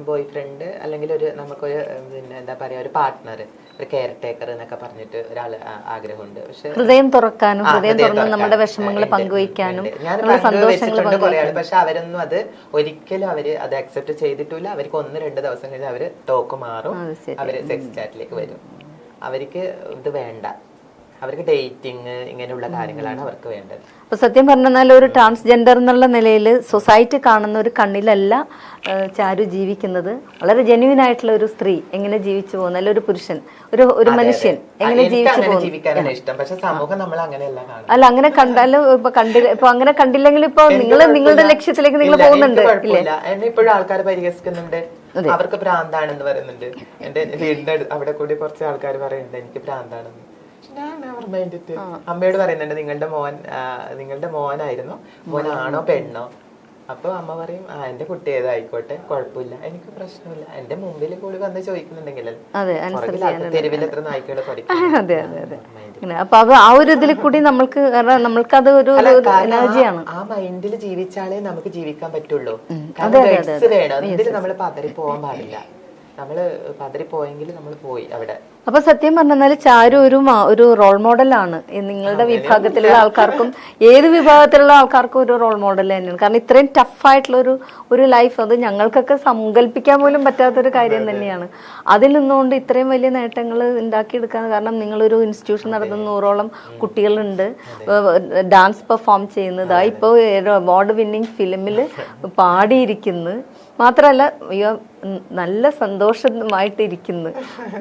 ബോയ് ഫ്രണ്ട് അല്ലെങ്കിൽ നമുക്കൊരു പിന്നെ എന്താ പറയാ ഒരു പാർട്ട്ണർ, ഒരു കെയർ ടേക്കർ എന്നൊക്കെ പറഞ്ഞിട്ട് ഒരാൾ ആഗ്രഹമുണ്ട്. പക്ഷെ ഹൃദയം തുറക്കാനും ഹൃദയം തുറന്ന് നമ്മുടെ വിഷമങ്ങൾ പങ്കുവയ്ക്കാനും സന്തോഷങ്ങളുണ്ട് കുറെ ആള്. പക്ഷെ അവരൊന്നും അത് ഒരിക്കലും അത് അക്സെപ്റ്റ് ചെയ്തിട്ടില്ല. അവർക്ക് 1-2 ദിവസം കഴിഞ്ഞ് അവര് ടോക്ക് മാറും, അവര് സെക്സ് ചാറ്റിലേക്ക് വരും. അവർക്ക് ഇത് വേണ്ട, അവർക്ക് ഡേറ്റിംഗ് ഇങ്ങനെയുള്ള കാര്യങ്ങളാണ് അവർക്ക് വേണ്ടത്. അപ്പൊ സത്യം പറഞ്ഞാൽ ഒരു ട്രാൻസ്ജെൻഡർ എന്നുള്ള നിലയിൽ സൊസൈറ്റി കാണുന്ന ഒരു കണ്ണിലല്ല ചാരു ജീവിക്കുന്നത്. വളരെ ജെന്യൂൻ ആയിട്ടുള്ള ഒരു സ്ത്രീ എങ്ങനെ ജീവിച്ചു പോകുന്നു, അല്ല ഒരു പുരുഷൻ, ഒരു മനുഷ്യൻ എങ്ങനെ ജീവിച്ചു പോകുന്നു ഇഷ്ടം. പക്ഷെ സമൂഹം നമ്മൾ അങ്ങനെയല്ല കാണുന്നത്. അല്ല, അങ്ങനെ കണ്ടാലും ഇപ്പൊ അങ്ങനെ കണ്ടില്ലെങ്കിൽ ഇപ്പൊ നിങ്ങളുടെ ലക്ഷ്യത്തിലേക്ക് നിങ്ങൾ പോകുന്നുണ്ട് ഇല്ലേ? എന്നെ ഇപ്പോഴും ആൾക്കാർ പരിഹസിക്കുന്നുണ്ട്, അവർക്ക് ഭ്രാന്താണെന്ന് പറയുന്നുണ്ട്. എന്റെ വീടിന്റെ അവിടെ കൂടി കുറച്ച് ആൾക്കാർ പറയുന്നുണ്ട് എനിക്ക് ഭ്രാന്താണെന്ന്. അമ്മയോട് പറയുന്നുണ്ട് നിങ്ങളുടെ മോനായിരുന്നു, മോനാണോ പെണ്ണോ? അപ്പൊ അമ്മ പറയും എന്റെ കുട്ടി ഏതായിക്കോട്ടെ, കുഴപ്പമില്ല, എനിക്ക് പ്രശ്നമില്ല. എന്റെ മുമ്പിൽ കൂടി വന്ന് ചോദിക്കുന്നുണ്ടെങ്കിൽ തെരുവിൽ എത്ര നായ്ക്കളെ പഠിക്കും. അപ്പൊ ആ ഒരു ഇതിൽ കൂടി നമ്മൾക്ക് അത് ഒരു എനർജിയാണ്. ആ മൈൻഡിൽ ജീവിച്ചാലേ നമുക്ക് ജീവിക്കാൻ പറ്റുള്ളൂ. വേണം, ഇതിൽ നമ്മൾ പതറി പോകാൻ പാടില്ല. നമ്മള് പതറിപ്പോയെങ്കിൽ നമ്മൾ പോയി അവിടെ. അപ്പൊ സത്യം പറഞ്ഞാൽ ചാരു ഒരു റോൾ മോഡലാണ് നിങ്ങളുടെ വിഭാഗത്തിലുള്ള ആൾക്കാർക്കും, ഏത് വിഭാഗത്തിലുള്ള ആൾക്കാർക്കും ഒരു റോൾ മോഡൽ തന്നെയാണ്. കാരണം ഇത്രയും ടഫായിട്ടുള്ള ഒരു ലൈഫ്, അത് ഞങ്ങൾക്കൊക്കെ സങ്കല്പിക്കാൻ പോലും പറ്റാത്തൊരു കാര്യം തന്നെയാണ്. അതിൽ നിന്നുകൊണ്ട് ഇത്രയും വലിയ നേട്ടങ്ങൾ ഉണ്ടാക്കിയെടുക്കാൻ കാരണം നിങ്ങളൊരു ഇൻസ്റ്റിറ്റ്യൂഷൻ നടത്തുന്ന 100ഓളം കുട്ടികളുണ്ട്, ഡാൻസ് പെർഫോം ചെയ്യുന്നത്, ഇപ്പോൾ അവാർഡ് വിന്നിങ് ഫിലിമിൽ പാടിയിരിക്കുന്നു. മാത്രല്ല നല്ല സന്തോഷമായിട്ടിരിക്കുന്നു.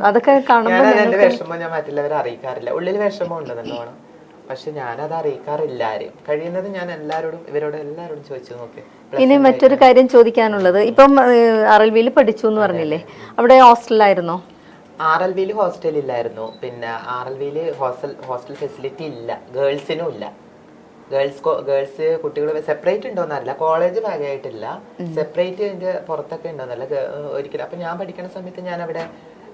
അതൊക്കെ കാണുമ്പോൾ എന്റെ വിഷമം ഞാൻ മറ്റുള്ളവരെ അറിയിക്കാറില്ല. ഉള്ളിൽ വിഷമം ഉണ്ട് നല്ലോണം, പക്ഷെ ഞാനത് അറിയിക്കാറില്ല ആരെയും. കഴിയുന്നത് ഞാൻ ഇവരോട് എല്ലാവരോടും ചോദിച്ചു നോക്കി. ഇനി മറ്റൊരു കാര്യം ചോദിക്കാനുള്ളത്, ഇപ്പം RLV പഠിച്ചു എന്ന് പറഞ്ഞില്ലേ, അവിടെ ഹോസ്റ്റലായിരുന്നോ? RLV ഹോസ്റ്റലില്ലായിരുന്നു. പിന്നെ RLV ഹോസ്റ്റൽ ഫെസിലിറ്റി ഇല്ല, ഗേൾസിനും ഇല്ല. ഗേൾസ് കുട്ടികൾ സെപ്പറേറ്റ് ഉണ്ടോന്നറിയില്ല, കോളേജ് ഭാഗമായിട്ടില്ല, സെപ്പറേറ്റ് അതിന്റെ പുറത്തൊക്കെ ഉണ്ടോന്നല്ല ഒരിക്കലും. അപ്പൊ ഞാൻ പഠിക്കുന്ന സമയത്ത് ഞാൻ അവിടെ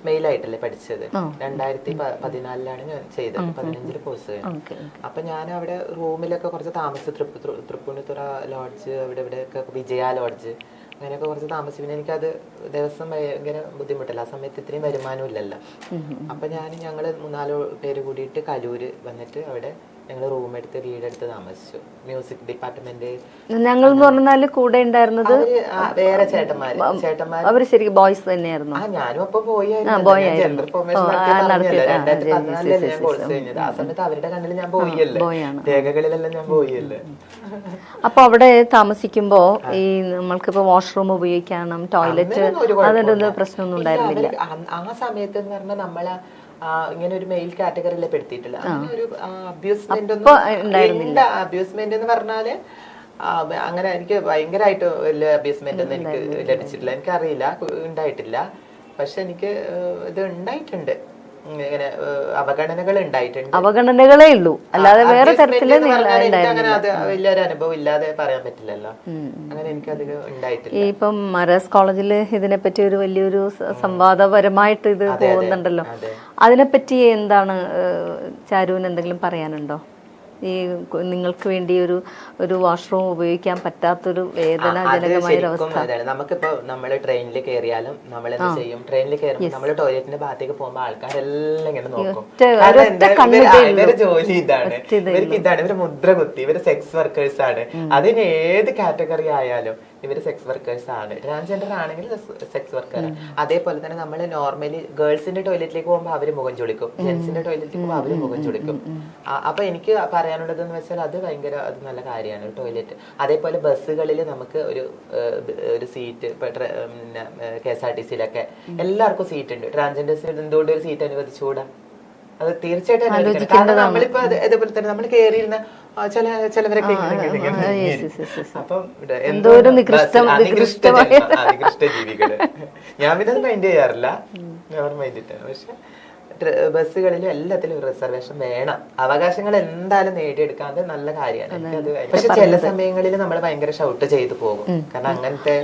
മെയിലായിട്ടല്ലേ പഠിച്ചത്. 2014 ഞാൻ ചെയ്തത്, 15 കോഴ്സ് കഴിഞ്ഞു. അപ്പൊ ഞാൻ അവിടെ റൂമിലൊക്കെ കുറച്ച് താമസിച്ചു. തൃപ്പൂണിത്തുറ ലോഡ്ജ്, ഇവിടെ വിജയ ലോഡ്ജ്, അങ്ങനെയൊക്കെ കുറച്ച് താമസിച്ചു. പിന്നെ എനിക്കത് ദിവസം ഭയങ്കര ബുദ്ധിമുട്ടല്ല, ആ സമയത്ത് ഇത്രയും വരുമാനം ഇല്ലല്ലോ. അപ്പൊ ഞങ്ങള് 3-4 പേര് കൂടിയിട്ട് കലൂര് വന്നിട്ട് അവിടെ ഞങ്ങൾ റൂം എടുത്ത് വീടെടുത്ത് താമസിച്ചു. മ്യൂസിക് ഡിപ്പാർട്ട്മെന്റ് ഞങ്ങൾ പറഞ്ഞാല് കൂടെ ഉണ്ടായിരുന്നത് വേറെ ചേട്ടന്മാര് അവര് ശരിക്കും ബോയ്സ് തന്നെയായിരുന്നു. ഞാനും അപ്പൊ ജെൻഡർ ഫോർമേഷൻ 2014 ഞാൻ കോഴ്സ് കഴിഞ്ഞത്. ആ സമയത്ത് അവരുടെ കണ്ണിൽ ഞാൻ പോയല്ലേ, രേഖകളിലെല്ലാം ഞാൻ പോയല്ലേ. അപ്പൊ അവിടെ താമസിക്കുമ്പോ ഈ നമ്മൾക്കിപ്പോ വാഷ്റൂം ഉപയോഗിക്കണം, ടോയ്ലറ്റ്, അതിന്റെ പ്രശ്നമൊന്നും ഉണ്ടായിരുന്നില്ല ആ സമയത്ത്. എന്ന് പറഞ്ഞാൽ നമ്മളെ ഇങ്ങനെ ഒരു മെയിൽ കാറ്റഗറിയിലെ പെടുത്തിയിട്ടില്ല. അങ്ങനെ ഒരു അബ്യൂസ്മെന്റ് ഒന്നും അബ്യൂസ്മെന്റ് എന്ന് പറഞ്ഞാല് അങ്ങനെ എനിക്ക് ഭയങ്കരമായിട്ട് വലിയ അബ്യൂസ്മെന്റ് ഒന്നും എനിക്ക് ലഭിച്ചിട്ടില്ല. എനിക്കറിയില്ല, ഉണ്ടായിട്ടില്ല. പക്ഷെ എനിക്ക് ഇത് ഉണ്ടായിട്ടുണ്ട്, ഇങ്ങനെ അവഗണനകളേ ഉള്ളൂ, അല്ലാതെ വേറെ തരത്തില് അങ്ങനെ അത് വലിയൊരു അനുഭവം ഇല്ലാതെ പറയാൻ പറ്റില്ലല്ലോ. അങ്ങനെ എനിക്ക് അധികം ഉണ്ടായിട്ടില്ല. ഇപ്പം മരാസ് കോളേജില് ഇതിനെപ്പറ്റി ഒരു വലിയൊരു സംവാദപരമായിട്ട് ഇത് പോകുന്നുണ്ടല്ലോ, അതിനെപ്പറ്റി എന്താണ് ചാരുവിന് എന്തെങ്കിലും പറയാനുണ്ടോ? ഈ നിങ്ങൾക്ക് വേണ്ടി ഒരു വാഷ്റൂം ഉപയോഗിക്കാൻ പറ്റാത്തൊരു വേദനാജനകമായ അവസ്ഥ. നമുക്കിപ്പോ നമ്മള് ട്രെയിനിൽ കയറിയാലും നമ്മൾ എന്ത് ചെയ്യും, ട്രെയിനിൽ കയറുമ്പോൾ നമ്മള് ടോയ്ലറ്റിന്റെ ഭാഗത്തേക്ക് പോകുമ്പോൾ ആൾക്കാരെല്ലാം ഇങ്ങനെ നോക്കും. ഇവര് ജോലി ഇതാണ്, ഇവർക്ക് ഇതാണ്, ഇവര് മുദ്ര കുത്തി, ഇവര് സെക്സ് വർക്കേഴ്സ് ആണ്. അതിന് ഏത് കാറ്റഗറി ആയാലും ഇവര് സെക്സ് വർക്കേഴ്സ് ആണ്. ട്രാൻസ്ജെൻഡർ ആണെങ്കിൽ സെക്സ് വർക്കർ. അതേപോലെ തന്നെ നമ്മൾ നോർമലി ഗേൾസിന്റെ ടോയ്ലറ്റിലേക്ക് പോകുമ്പോൾ അവര് മുഖം ചുളിക്കും, ജെൻസിന്റെ ടോയ്ലറ്റിലേക്ക് പോകുമ്പോൾ അവര് മുഖം ചുളിക്കും. അപ്പൊ എനിക്ക് പറയാനുള്ളത് എന്ന് വെച്ചാൽ അത് നല്ല കാര്യമാണ് ടോയ്ലറ്റ്. അതേപോലെ ബസ്സുകളിൽ നമുക്ക് ഒരു സീറ്റ്, ഇപ്പൊ KSRTC-യിലൊക്കെ എല്ലാവർക്കും സീറ്റ് ഉണ്ട്. ട്രാൻസ്ജെൻഡേഴ്സിന് എന്തുകൊണ്ട് ഒരു സീറ്റ് അനുവദിച്ചുകൂടാ? അത് തീർച്ചയായിട്ടും. കാരണം നമ്മളിപ്പോ അതേപോലെ തന്നെ നമ്മൾ കയറിയിരുന്ന ചിലവരൊക്കെ അപ്പം നികൃഷ്ട ജീവികള്. ഞാൻ പിന്നെ അത് മൈൻഡ് ചെയ്യാറില്ല, നെവർ മൈൻഡ് ഇട്ട്. പക്ഷെ ബസ്സുകളിലും എല്ലാത്തിലും റിസർവേഷൻ വേണം. അവകാശങ്ങൾ എന്തായാലും നേടിയെടുക്കാതെ നല്ല കാര്യമാണ്. പക്ഷെ ചില സമയങ്ങളിൽ നമ്മൾ ഭയങ്കര ഷൗട്ട് ചെയ്തു പോകും. കാരണം അങ്ങനത്തെ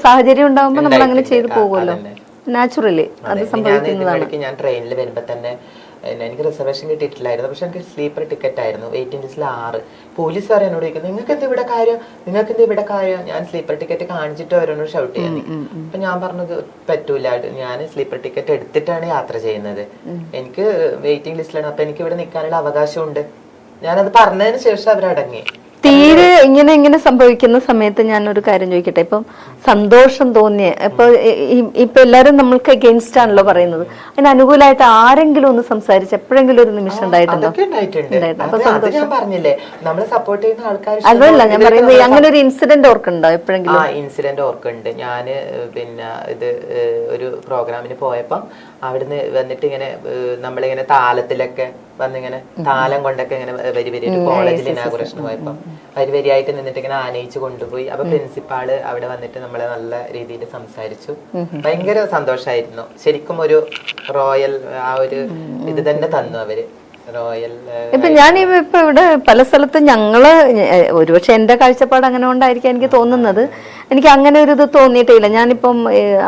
സാഹചര്യം ഉണ്ടാകുമ്പോൾ നമ്മൾ അങ്ങനെ ചെയ്തു പോകുമല്ലോ, നാച്ചുറലി അത് സംഭവിക്കുന്നതാണ്. ഞാൻ ട്രെയിനിൽ വരുമ്പോ തന്നെ എനിക്ക് റിസർവേഷൻ കിട്ടിയിട്ടില്ലായിരുന്നു. പക്ഷെ എനിക്ക് സ്ലീപ്പർ ടിക്കറ്റ് ആയിരുന്നു, വെയിറ്റിംഗ് ലിസ്റ്റിൽ 6. പോലീസുകാർ എന്നോട് ചോദിക്കുന്നത് നിങ്ങൾക്ക് എന്ത് ഇവിടെ കാര്യം, ഞാൻ സ്ലീപ്പർ ടിക്കറ്റ് കാണിച്ചിട്ട് അവരോട് ഷൗട്ട് ചെയ്യാൻ. അപ്പൊ ഞാൻ പറഞ്ഞത് പറ്റൂല, ഞാൻ സ്ലീപ്പർ ടിക്കറ്റ് എടുത്തിട്ടാണ് യാത്ര ചെയ്യുന്നത്, എനിക്ക് വെയിറ്റിംഗ് ലിസ്റ്റിലാണ്, അപ്പൊ എനിക്ക് ഇവിടെ നിൽക്കാനുള്ള അവകാശമുണ്ട്. ഞാനത് പറഞ്ഞതിന് ശേഷം അവരടങ്ങി. തീരെ ഇങ്ങനെ സംഭവിക്കുന്ന സമയത്ത് ഞാൻ ഒരു കാര്യം ചോദിക്കട്ടെ. ഇപ്പം സന്തോഷം തോന്നിയ ഇപ്പൊ എല്ലാരും നമ്മൾക്ക് അഗെയിൻസ്റ്റ് ആണല്ലോ പറയുന്നത്, അതിന് അനുകൂലമായിട്ട് ആരെങ്കിലും ഒന്ന് സംസാരിച്ച് എപ്പോഴെങ്കിലും ഒരു നിമിഷം ഉണ്ടായിട്ടുണ്ടോ? അതല്ല ഞാൻ പറയുന്നത്, അങ്ങനെ ഒരു ഇൻസിഡന്റ് ഓർക്കുന്നുണ്ടോ എപ്പോഴെങ്കിലും? ഇൻസിഡന്റ് ഓർക്കുന്നുണ്ട്. ഞാന് പിന്നെ ഇത് ഒരു പ്രോഗ്രാമിന് പോയപ്പം അവിടുന്ന് വന്നിട്ട് ഇങ്ങനെ നമ്മളിങ്ങനെ താലത്തിലൊക്കെ വന്നിങ്ങനെ താലം കൊണ്ടൊക്കെ ഇങ്ങനെ വരി കോളേജിൽ ഇനാഗുറേഷൻ പോയപ്പം വരിയായിട്ട് നിന്നിട്ട് ഇങ്ങനെ ആനയിച്ച് കൊണ്ടുപോയി. അപ്പൊ പ്രിൻസിപ്പാള് അവിടെ വന്നിട്ട് നമ്മളെ നല്ല രീതിയിൽ സംസാരിച്ചു. ഭയങ്കര സന്തോഷായിരുന്നു. ശരിക്കും ഒരു റോയൽ ആ ഒരു ഇത് തന്നെ തന്നു അവര്. ഇപ്പൊ ഞാൻ ഇപ്പൊ ഇവിടെ പല സ്ഥലത്തും ഞങ്ങള് ഒരുപക്ഷെ എന്റെ കാഴ്ചപ്പാട് അങ്ങനെ കൊണ്ടായിരിക്കും എനിക്ക് തോന്നുന്നത്. എനിക്ക് അങ്ങനെ ഒരു ഇത് തോന്നിയിട്ടില്ല. ഞാനിപ്പം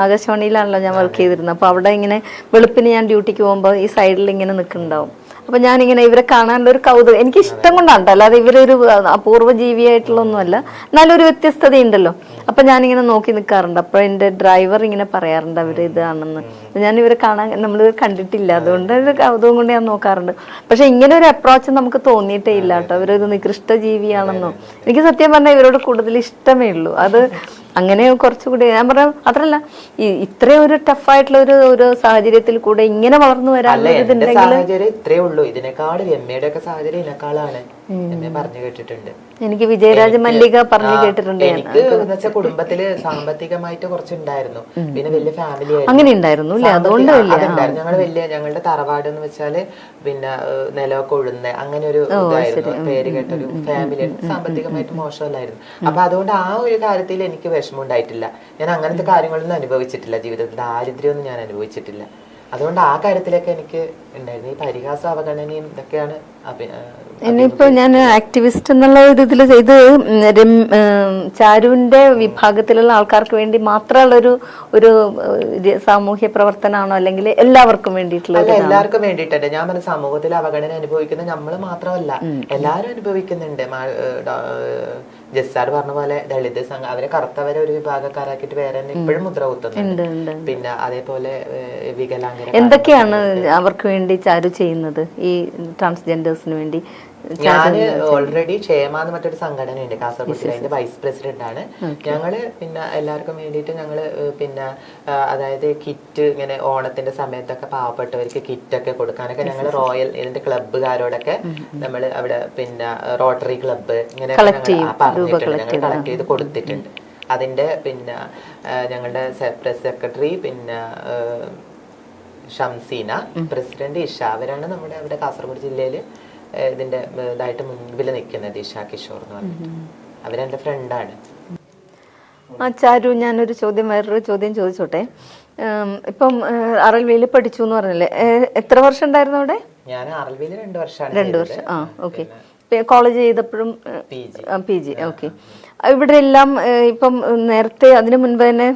ആകാശവാണിയിലാണല്ലോ ഞാൻ വർക്ക് ചെയ്തിരുന്നത്. അപ്പൊ അവിടെ ഇങ്ങനെ വെളുപ്പിന് ഞാൻ ഡ്യൂട്ടിക്ക് പോകുമ്പോൾ ഈ സൈഡിൽ ഇങ്ങനെ നിൽക്കുന്നുണ്ടാവും. അപ്പൊ ഞാനിങ്ങനെ ഇവരെ കാണാനുള്ള ഒരു കൗതുകം, എനിക്ക് ഇഷ്ടം കൊണ്ടാണ്, അല്ലാതെ ഇവരൊരു അപൂർവ ജീവിയായിട്ടുള്ള ഒന്നുമല്ല, എന്നാലും ഒരു വ്യത്യസ്തതയുണ്ടല്ലോ. അപ്പൊ ഞാനിങ്ങനെ നോക്കി നിൽക്കാറുണ്ട്. അപ്പൊ എന്റെ ഡ്രൈവർ ഇങ്ങനെ പറയാറുണ്ട് അവര് ഇതാണെന്ന്. ഞാൻ ഇവരെ കാണാൻ നമ്മൾ കണ്ടിട്ടില്ല, അതുകൊണ്ട് ഒരു കൗതുകം കൊണ്ട് ഞാൻ നോക്കാറുണ്ട്. പക്ഷെ ഇങ്ങനെ ഒരു അപ്രോച്ച് നമുക്ക് തോന്നിയിട്ടേ ഇല്ല കേട്ടോ, അവരൊരു നികൃഷ്ട ജീവിയാണെന്നോ. എനിക്ക് സത്യം പറഞ്ഞാൽ ഇവരോട് കൂടുതൽ ഇഷ്ടമേ ഉള്ളൂ. അത് അങ്ങനെ കുറച്ചുകൂടി ഞാൻ പറയാം. മാത്രല്ല ഇത്രയും ഒരു ടഫായിട്ടുള്ള ഒരു സാഹചര്യത്തിൽ കൂടെ ഇങ്ങനെ വളർന്നു വരാനുണ്ടെങ്കിൽ ഇത്രേ ഉള്ളൂ. ഇതിനേക്കാൾ എമ്മയുടെ ഒക്കെ സാഹചര്യം ഇതിനേക്കാളാണ് പറഞ്ഞു കേട്ടിട്ടുണ്ട്. എനിക്ക് വിജയരാജ മല്ലിക പറഞ്ഞു കേട്ടിട്ടുണ്ട്. എനിക്ക് വെച്ചാൽ കുടുംബത്തില് സാമ്പത്തികമായിട്ട് കുറച്ചുണ്ടായിരുന്നു, പിന്നെ വലിയ ഫാമിലി അങ്ങനെ ഉണ്ടായിരുന്നു അല്ലേ? അതുകൊണ്ട് ഞങ്ങളുടെ തറവാട് എന്ന് വെച്ചാല് പിന്നെ നിലമൊക്കെ ഉഴുന്ന അങ്ങനെ ഒരു ഇതായിരുന്നു, പേര് കേട്ടൊരു ഫാമിലി. സാമ്പത്തികമായിട്ട് മോശമല്ലായിരുന്നു. അപ്പൊ അതുകൊണ്ട് ആ ഒരു കാര്യത്തിൽ എനിക്ക് വിഷമം ഉണ്ടായിട്ടില്ല. ഞാൻ അങ്ങനത്തെ കാര്യങ്ങളൊന്നും അനുഭവിച്ചിട്ടില്ല ജീവിതത്തിൽ, ദാരിദ്ര്യമൊന്നും ഞാൻ അനുഭവിച്ചിട്ടില്ല. അതുകൊണ്ട് ആ കാര്യത്തിലൊക്കെ എനിക്ക് ഉണ്ടായിരുന്നു. ഈ പരിഹാസ അവഗണനയും ഇതൊക്കെയാണ്. ഇനിയിപ്പോ ഞാൻ ആക്ടിവിസ്റ്റ് എന്നുള്ള ഒരു ഇതിൽ ഇത് ചാരുവിന്റെ വിഭാഗത്തിലുള്ള ആൾക്കാർക്ക് വേണ്ടി മാത്രമുള്ള ഒരു സാമൂഹ്യ പ്രവർത്തനമാണോ, അല്ലെങ്കിൽ എല്ലാവർക്കും വേണ്ടിയിട്ടുള്ള? എല്ലാവർക്കും വേണ്ടിയിട്ടുണ്ട്. ഞാൻ പറഞ്ഞ സമൂഹത്തിൽ അവഗണന അനുഭവിക്കുന്നത് നമ്മൾ മാത്രമല്ല, എല്ലാവരും അനുഭവിക്കുന്നുണ്ട്. ജസ്സാർ പറഞ്ഞ പോലെ ദളിത് സംഘം അവരെ കറുത്തവരെ ഒരു വിഭാഗക്കാരാക്കിയിട്ട് വേറെ ഇപ്പോഴും മുദ്ര കുത്തുന്നുണ്ട്. പിന്നെ അതേപോലെ വികലാംഗ എന്തൊക്കെയാണ് അവർക്ക് വേണ്ടി ചാരു ചെയ്യുന്നത് ഈ ട്രാൻസ്ജെൻഡേഴ്സിന് വേണ്ടി? ഞാൻ ഓൾറെഡി ക്ഷേമ എന്ന് മറ്റൊരു സംഘടനയുണ്ട് കാസർഗോഡ് ജില്ല, അതിന്റെ വൈസ് പ്രസിഡന്റ് ആണ്. ഞങ്ങള് പിന്നെ എല്ലാവർക്കും വേണ്ടിയിട്ട് ഞങ്ങള് പിന്നെ അതായത് കിറ്റ് ഇങ്ങനെ ഓണത്തിന്റെ സമയത്തൊക്കെ പാവപ്പെട്ടവർക്ക് കിറ്റ് ഒക്കെ കൊടുക്കാനൊക്കെ ഞങ്ങൾ റോയൽ ഇതിന്റെ ക്ലബ്ബുകാരോടൊക്കെ നമ്മൾ അവിടെ പിന്നെ റോട്ടറി ക്ലബ്ബ് ഇങ്ങനെ പറഞ്ഞിട്ടുണ്ട്, ഞങ്ങൾ കളക്ട് ചെയ്ത് കൊടുത്തിട്ടുണ്ട്. അതിന്റെ പിന്നെ ഞങ്ങളുടെ പ്രസ് സെക്രട്ടറി പിന്നെ ഷംസീന, പ്രസിഡന്റ് ഇഷ, അവരാണ് നമ്മുടെ അവിടെ കാസർഗോഡ് ജില്ലയില് ഇതിന്റെ ഇതായിട്ട് മുൻപിൽ നിൽക്കുന്നത്. ഇഷ കിഷോർ എന്ന് പറഞ്ഞിട്ട് അവരെന്റെ ഫ്രണ്ടാണ്. ചാരു, ഞാനൊരു വേറൊരു ചോദ്യം ചോദിച്ചോട്ടെ. ഇപ്പം RLVയിൽ പഠിച്ചു എന്ന് പറഞ്ഞല്ലേ, എത്ര വർഷം ഉണ്ടായിരുന്നു അവിടെ? ഞാൻ RLVയിൽ 2 വർഷമാണ്. 2 വർഷം. ഓക്കെ. കോളേജ് ചെയ്തപ്പോഴും PG. ഓക്കെ. ഇവിടെ എല്ലാം ഇപ്പം നേരത്തെ അതിനു മുൻപ് തന്നെ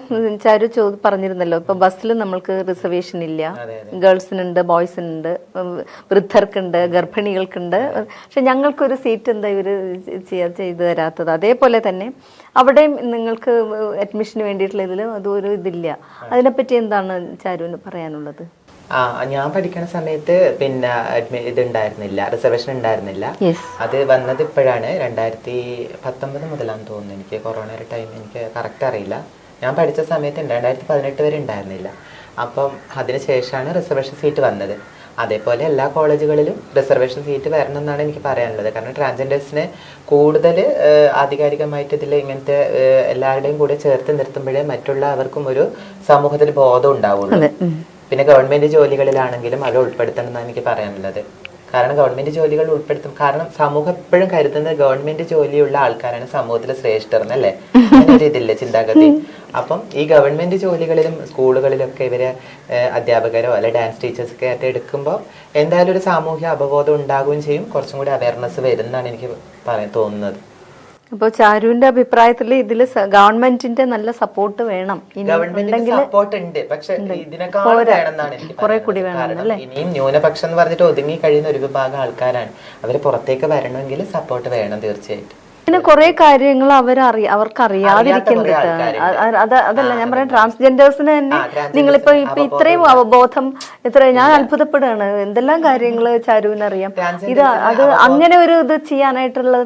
ചാരു പറഞ്ഞിരുന്നല്ലോ, ഇപ്പൊ ബസ്സിൽ നമ്മൾക്ക് റിസർവേഷൻ ഇല്ല. ഗേൾസിനുണ്ട്, ബോയ്സിനുണ്ട്, വൃദ്ധർക്കുണ്ട്, ഗർഭിണികൾക്കുണ്ട്. പക്ഷെ ഞങ്ങൾക്കൊരു സീറ്റ് എന്താ ഇവര് ചെയ്തു തരാത്തത്? അതേപോലെ തന്നെ അവിടെയും നിങ്ങൾക്ക് അഡ്മിഷന് വേണ്ടിയിട്ടുള്ള ഇതിലും അതൊരു ഇതില്ല. അതിനെപ്പറ്റി എന്താണ് ചാരുവിന് പറയാനുള്ളത്? ഞാൻ പഠിക്കുന്ന സമയത്ത് പിന്നെ ഇതുണ്ടായിരുന്നില്ല, റിസർവേഷൻ ഉണ്ടായിരുന്നില്ല. അത് വന്നത് ഇപ്പോഴാണ് 2019 മുതലാന്ന് തോന്നുന്നു. എനിക്ക് കൊറോണയുടെ ടൈം എനിക്ക് കറക്റ്റ് അറിയില്ല. ഞാൻ പഠിച്ച സമയത്ത് 2018 വരെ ഉണ്ടായിരുന്നില്ല. അപ്പം അതിനുശേഷമാണ് റിസർവേഷൻ സീറ്റ് വന്നത്. അതേപോലെ എല്ലാ കോളേജുകളിലും റിസർവേഷൻ സീറ്റ് വരണം എന്നാണ് എനിക്ക് പറയാനുള്ളത്. കാരണം ട്രാൻസ്ജെൻഡേഴ്സിനെ കൂടുതൽ ആധികാരികമായിട്ട് ഇതിൽ ഇങ്ങനത്തെ എല്ലാവരുടെയും കൂടെ ചേർത്ത് നിർത്തുമ്പോഴേ മറ്റുള്ളവർക്കും ഒരു സമൂഹത്തിൽ ബോധം ഉണ്ടാവുള്ളൂ. പിന്നെ ഗവൺമെന്റ് ജോലികളിലാണെങ്കിലും അത് ഉൾപ്പെടുത്തണം എന്നാണ് എനിക്ക് പറയാനുള്ളത്. കാരണം ഗവൺമെന്റ് ജോലികൾ ഉൾപ്പെടുത്തും. കാരണം സമൂഹം എപ്പോഴും കരുതുന്നത് ഗവൺമെന്റ് ജോലിയുള്ള ആൾക്കാരാണ് സമൂഹത്തിലെ ശ്രേഷ്ഠർ എന്നല്ലേ, അങ്ങനെ ഒരു ഇതില്ലേ ചിന്താഗതി. അപ്പം ഈ ഗവൺമെന്റ് ജോലികളിലും സ്കൂളുകളിലൊക്കെ ഇവരെ അധ്യാപകരോ അല്ലെ ഡാൻസ് ടീച്ചേഴ്സ് ഒക്കെ ആയിട്ട് എടുക്കുമ്പോൾ എന്തായാലും ഒരു സാമൂഹ്യ അവബോധം ഉണ്ടാകുകയും ചെയ്യും, കുറച്ചും കൂടി അവയർനെസ് വരുന്നതാണ് എനിക്ക് തോന്നുന്നത്. അപ്പോൾ ചാരുവിന്റെ അഭിപ്രായത്തിൽ ഇതിൽ ഗവൺമെന്റിന്റെ നല്ല സപ്പോർട്ട് വേണം. ഗവൺമെന്റിന്റെ സപ്പോർട്ട് ഉണ്ട്, പക്ഷെ ഇതിനേക്കാൾ വേണമെന്നാണ് എനിക്ക്. ഇനിയും ന്യൂനപക്ഷം എന്ന് പറഞ്ഞിട്ട് ഒതുങ്ങി കഴിയുന്ന ഒരു വിഭാഗം ആൾക്കാരാണ്. അവര് പുറത്തേക്ക് വരണമെങ്കിൽ സപ്പോർട്ട് വേണം തീർച്ചയായിട്ടും. പിന്നെ കുറെ കാര്യങ്ങൾ അവർക്ക് അറിയാതിരിക്കുന്നുണ്ട്. അതല്ല ഞാൻ പറയാം, ട്രാൻസ്ജെൻഡേഴ്സിന് തന്നെ നിങ്ങളിപ്പോ ഇത്രയും അവബോധം ഞാൻ അത്ഭുതപ്പെടുകയാണ്. എന്തെല്ലാം കാര്യങ്ങള് ചാരുവിന് അറിയാം. അത് അങ്ങനെ ഒരു ഇത് ചെയ്യാനായിട്ടുള്ള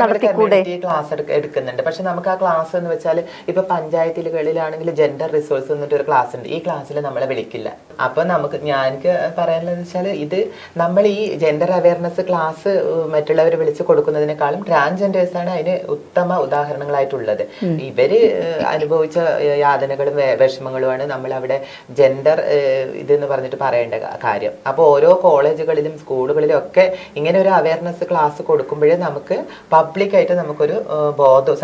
നടത്തിക്കൂടെ? ക്ലാസ് എടുക്കുന്നുണ്ട്. പക്ഷെ നമുക്ക് ആ ക്ലാസ് എന്ന് വെച്ചാൽ ഇപ്പൊ പഞ്ചായത്തുകളിലാണെങ്കിൽ ജെൻഡർ റിസോഴ്സ് എന്നിട്ട് ഒരു ക്ലാസ് ഉണ്ട്. ഈ ക്ലാസ്സിൽ നമ്മളെ വിളിക്കില്ല. അപ്പൊ നമുക്ക് എനിക്ക് പറയാനുള്ളത് വെച്ചാൽ ഇത് നമ്മൾ ഈ ജെൻഡർ അവയർനെസ് ക്ലാസ് മറ്റുള്ളവർ വിളിച്ച് കൊടുക്കുന്നതിനേക്കാളും ട്രാൻസ്ജെൻഡേഴ്സ് അതിന് ഉത്തമ ഉദാഹരണങ്ങളായിട്ടുള്ളത്. ഇവര് അനുഭവിച്ച യാതനകളും വിഷമങ്ങളുമാണ് നമ്മൾ അവിടെ ജെൻഡർ ഇതെന്ന് പറഞ്ഞിട്ട് പറയേണ്ട കാര്യം. അപ്പോൾ ഓരോ കോളേജുകളിലും സ്കൂളുകളിലും ഒക്കെ ഇങ്ങനെ ഒരു അവയർനെസ് ക്ലാസ് കൊടുക്കുമ്പോഴേ നമുക്ക് പബ്ലിക്കായിട്ട് നമുക്കൊരു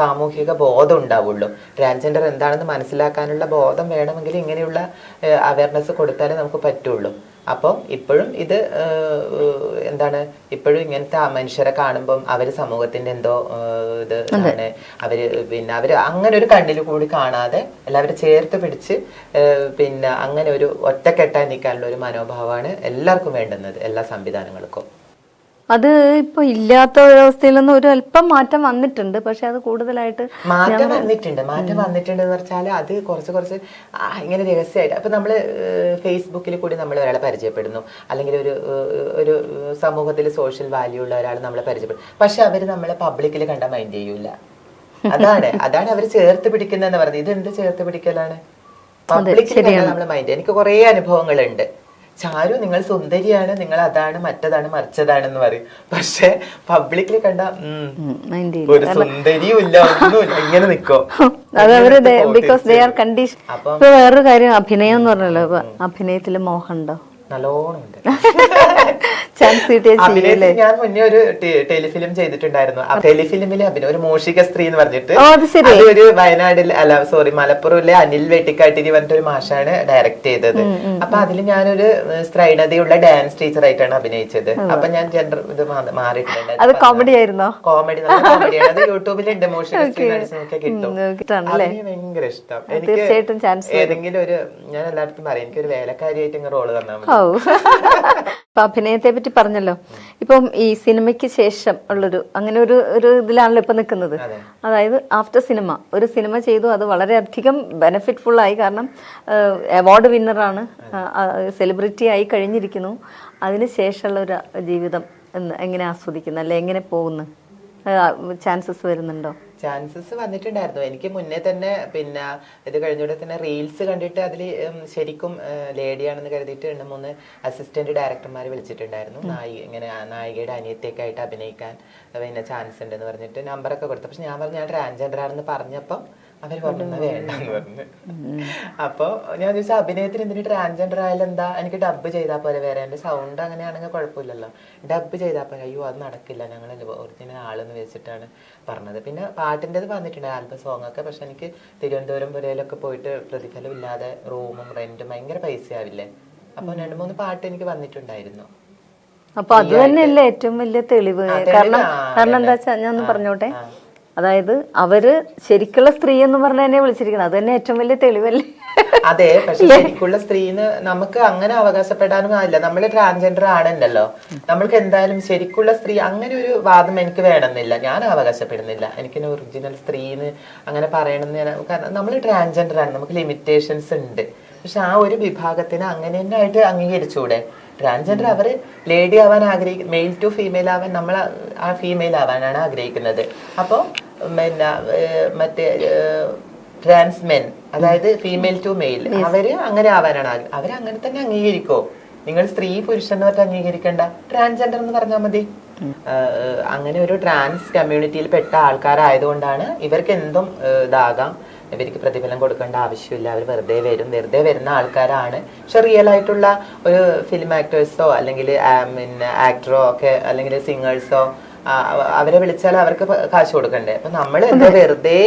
സാമൂഹിക ബോധം ഉണ്ടാവുള്ളൂ. ട്രാൻസ്ജെൻഡർ എന്താണെന്ന് മനസ്സിലാക്കാനുള്ള ബോധം വേണമെങ്കിൽ ഇങ്ങനെയുള്ള അവയർനെസ് കൊടുത്താലേ നമുക്ക് പറ്റുള്ളൂ. അപ്പം ഇപ്പോഴും ഇത് എന്താണ്, ഇപ്പോഴും ഇങ്ങനത്തെ മനുഷ്യരെ കാണുമ്പം അവര് സമൂഹത്തിന്റെ എന്തോ ഇത് ആണ് അവര്, പിന്നെ അവര് അങ്ങനെ ഒരു കണ്ണിൽ കൂടി കാണാതെ എല്ലാവരും ചേർത്ത് പിടിച്ച് പിന്നെ അങ്ങനെ ഒരു ഒറ്റക്കെട്ടായി നിൽക്കാനുള്ള ഒരു മനോഭാവമാണ് എല്ലാവർക്കും വേണ്ടുന്നത്, എല്ലാ സംവിധാനങ്ങൾക്കും. അത് ഇപ്പൊ ഇല്ലാത്ത ഒരവസ്ഥയിൽ നിന്ന് ഒരു അല്പം മാറ്റം വന്നിട്ടുണ്ട്. പക്ഷെ അത് കൂടുതലായിട്ട് മാറ്റം വന്നിട്ടുണ്ട് എന്ന് വെച്ചാൽ അത് കുറച്ച് ഇങ്ങനെ രഹസ്യമായിട്ട്. അപ്പൊ നമ്മള് ഫേസ്ബുക്കിൽ കൂടി നമ്മൾ ഒരാളെ പരിചയപ്പെടുന്നു, അല്ലെങ്കിൽ ഒരു സമൂഹത്തിൽ സോഷ്യൽ വാല്യൂ ഉള്ള ഒരാൾ നമ്മളെ പരിചയപ്പെടും. പക്ഷെ അവര് നമ്മളെ പബ്ലിക്കിൽ കണ്ട മൈൻഡ് ചെയ്യൂല. അതാണ് അവര് ചേർത്ത് പിടിക്കുന്നതെന്ന് പറയുന്നത്. ഇത് എന്ത് ചേർത്ത് പിടിക്കലാണ്? പബ്ലിക്കിൽ നമ്മള് മൈൻഡ്. എനിക്ക് കുറെ അനുഭവങ്ങളുണ്ട്. ചാരു നിങ്ങൾ സുന്ദരിയാണ്, നിങ്ങൾ അതാണ് മറ്റതാണ് മറിച്ചതാണെന്ന് പറയും. പക്ഷെ പബ്ലിക്കിൽ കണ്ട ഒരു സുന്ദരിയും ഇല്ല, ഒന്നുമില്ല, ഇങ്ങനെ നിക്കോ. അപ്പൊ വേറൊരു കാര്യം, അഭിനയം എന്ന് പറഞ്ഞല്ലോ. അഭിനയത്തില് മോഹമുണ്ടോ? നല്ലോണം ഉണ്ട്. ഞാൻ മുന്നേ ഒരു ടെലിഫിലിം ചെയ്തിട്ടുണ്ടായിരുന്നു. ആ ടെലിഫിലിമിലെ അഭിനയം ഒരു മൂഷിക സ്ത്രീ എന്ന് പറഞ്ഞിട്ട്, ഒരു വയനാട്ടിൽ മലപ്പുറമിലെ അനിൽ വെട്ടിക്കാട്ടിരി പറഞ്ഞിട്ട് ഒരു മാഷാണ് ഡയറക്ട് ചെയ്തത്. അപ്പൊ അതിൽ ഞാനൊരു സ്ത്രൈണതയുള്ള ഡാൻസ് ടീച്ചർ ആയിട്ടാണ് അഭിനയിച്ചത്. അപ്പൊ ഞാൻ ജെൻഡർ ഇത് മാറിയിട്ടുണ്ട്. അത് കോമഡി ആയിരുന്നോ? കോമഡി, നല്ല കോമഡിയാണ്. അത് യൂട്യൂബിലുണ്ട്, മൂഷിക സ്ത്രീ ഒക്കെ കിട്ടും. ഭയങ്കര ഇഷ്ടം എനിക്ക്. ഏതെങ്കിലും ഒരു, ഞാൻ എല്ലായിടത്തും പറയും, എനിക്കൊരു വേലക്കാരിയായിട്ട് ഇങ്ങനെ റോള് തന്നാൽ മതി. അഭിനയത്തെ പറ്റി പറഞ്ഞല്ലോ. ഇപ്പം ഈ സിനിമയ്ക്ക് ശേഷം ഉള്ളൊരു അങ്ങനെ ഒരു ഇതിലാണല്ലോ ഇപ്പൊ നിൽക്കുന്നത്. അതായത് ആഫ്റ്റർ സിനിമ, ഒരു സിനിമ ചെയ്തു, അത് വളരെയധികം ബെനിഫിറ്റ്ഫുൾ ആയി. കാരണം അവാർഡ് വിന്നറാണ്, സെലിബ്രിറ്റി ആയി കഴിഞ്ഞിരിക്കുന്നു. അതിന് ശേഷമുള്ള ഒരു ജീവിതം എങ്ങനെ ആസ്വദിക്കുന്നു, അല്ലെ എങ്ങനെ പോകുന്നു? ചാൻസസ് വരുന്നുണ്ടോ? ചാൻസസ് വന്നിട്ടുണ്ടായിരുന്നു. എനിക്ക് മുന്നേ തന്നെ പിന്നെ ഇത് കഴിഞ്ഞൂടെ തന്നെ റീൽസ് കണ്ടിട്ട് അതിൽ ശരിക്കും ലേഡിയാണെന്ന് കരുതിയിട്ട് 2-3 അസിസ്റ്റന്റ് ഡയറക്ടർമാർ വിളിച്ചിട്ടുണ്ടായിരുന്നു. ഇങ്ങനെ നായികയുടെ അനിയത്തിയൊക്കെ ആയിട്ട് അഭിനയിക്കാൻ പിന്നെ ചാൻസ് ഉണ്ടെന്ന് പറഞ്ഞിട്ട് നമ്പറൊക്കെ കൊടുത്തു. പക്ഷെ ഞാൻ പറഞ്ഞു ഞാൻ ട്രാൻസ്ജെൻഡർ ആണെന്ന് പറഞ്ഞപ്പം അവര് പറഞ്ഞു വേണ്ടെന്ന് പറഞ്ഞു. അപ്പൊ ഞാൻ ചോദിച്ചാൽ അഭിനയത്തിന് എന്തിനു ട്രാൻസ്ജെൻഡർ ആയാലും എന്താ, എനിക്ക് ഡബ് ചെയ്താൽ പോലെ, വേറെ എന്റെ സൗണ്ട് അങ്ങനെയാണെങ്കിൽ കുഴപ്പമില്ലല്ലോ, ഡബ് ചെയ്താൽ പോലെ. അയ്യോ അത് നടക്കില്ല, ഞങ്ങൾ ഒറിജിനൽ ആളെന്ന് വെച്ചിട്ടാണ് പറഞ്ഞത്. പിന്നെ പാട്ടിൻ്റെത് വന്നിട്ടുണ്ട്, ആൽബം സോങ് ഒക്കെ. പക്ഷെ എനിക്ക് തിരുവനന്തപുരം പുരയിലൊക്കെ പോയിട്ട് പ്രതിഫലം ഇല്ലാതെ റൂമും റെന്റും ഭയങ്കര പൈസയാവില്ലേ. അപ്പൊ 2-3 പാട്ട് എനിക്ക് വന്നിട്ടുണ്ടായിരുന്നു. അപ്പൊ അത് തന്നെയല്ലേ ഏറ്റവും വലിയ തെളിവ്. കാരണം എന്താ വെച്ചാ ഞാൻ ഒന്ന് പറഞ്ഞോട്ടെ, അതായത് അവര് ശരിക്കുള്ള സ്ത്രീ എന്ന് പറഞ്ഞ തന്നെ വിളിച്ചിരിക്കുന്നത്, അത് തന്നെ ഏറ്റവും വലിയ തെളിവല്ലേ. അതെ, പക്ഷെ ശരിക്കുള്ള സ്ത്രീന്ന് നമുക്ക് അങ്ങനെ അവകാശപ്പെടാനും ആവില്ല. നമ്മൾ ട്രാൻസ്ജെൻഡർ ആണല്ലോ, നമ്മൾക്ക് എന്തായാലും ശരിക്കുള്ള സ്ത്രീ അങ്ങനെ ഒരു വാദം എനിക്ക് വേണമെന്നില്ല. ഞാൻ അവകാശപ്പെടുന്നില്ല എനിക്ക് ഒറിജിനൽ സ്ത്രീന്ന് അങ്ങനെ പറയണമെന്ന്. കാരണം നമ്മൾ ട്രാൻസ്ജെൻഡർ ആണ്, നമുക്ക് ലിമിറ്റേഷൻസ് ഉണ്ട്. പക്ഷെ ആ ഒരു വിഭാഗത്തിന് അങ്ങനെ തന്നെ ആയിട്ട് അംഗീകരിച്ചൂടെ? ട്രാൻസ്ജെൻഡർ അവര് ലേഡി ആവാൻ ആഗ്രഹിക്കുന്നത്, മെയിൽ ടു ഫീമെയിൽ ആവാൻ നമ്മൾ ആ ഫീമെയിൽ ആവാനാണ് ആഗ്രഹിക്കുന്നത്. അപ്പോൾ പിന്നെ മറ്റേ ട്രാൻസ്മെൻ, അതായത് ഫീമെയിൽ ടു മെയിൽ, അവര് അങ്ങനെ ആവാനാണ് അവരങ്ങനെ തന്നെ അംഗീകരിക്കോ? നിങ്ങൾ സ്ത്രീ പുരുഷൻ എന്ന് പറഞ്ഞാൽ അംഗീകരിക്കണ്ട, ട്രാൻസ്ജെൻഡർ എന്ന് പറഞ്ഞാൽ മതി. അങ്ങനെ ഒരു ട്രാൻസ് കമ്മ്യൂണിറ്റിയിൽ പെട്ട ആൾക്കാരായതുകൊണ്ടാണ് ഇവർക്ക് എന്തും ഇതാകാം, ഇവർക്ക് പ്രതിഫലം കൊടുക്കേണ്ട ആവശ്യമില്ല, അവർ വെറുതെ വരുന്ന ആൾക്കാരാണ്. പക്ഷെ റിയൽ ആയിട്ടുള്ള ഒരു ഫിലിം ആക്ടേഴ്സോ അല്ലെങ്കിൽ പിന്നെ ആക്ടറോ ഒക്കെ അല്ലെങ്കിൽ സിംഗേഴ്സോ അവരെ വിളിച്ചാൽ അവർക്ക് കാശ് കൊടുക്കണ്ടേ? അപ്പൊ നമ്മൾ വെറുതെ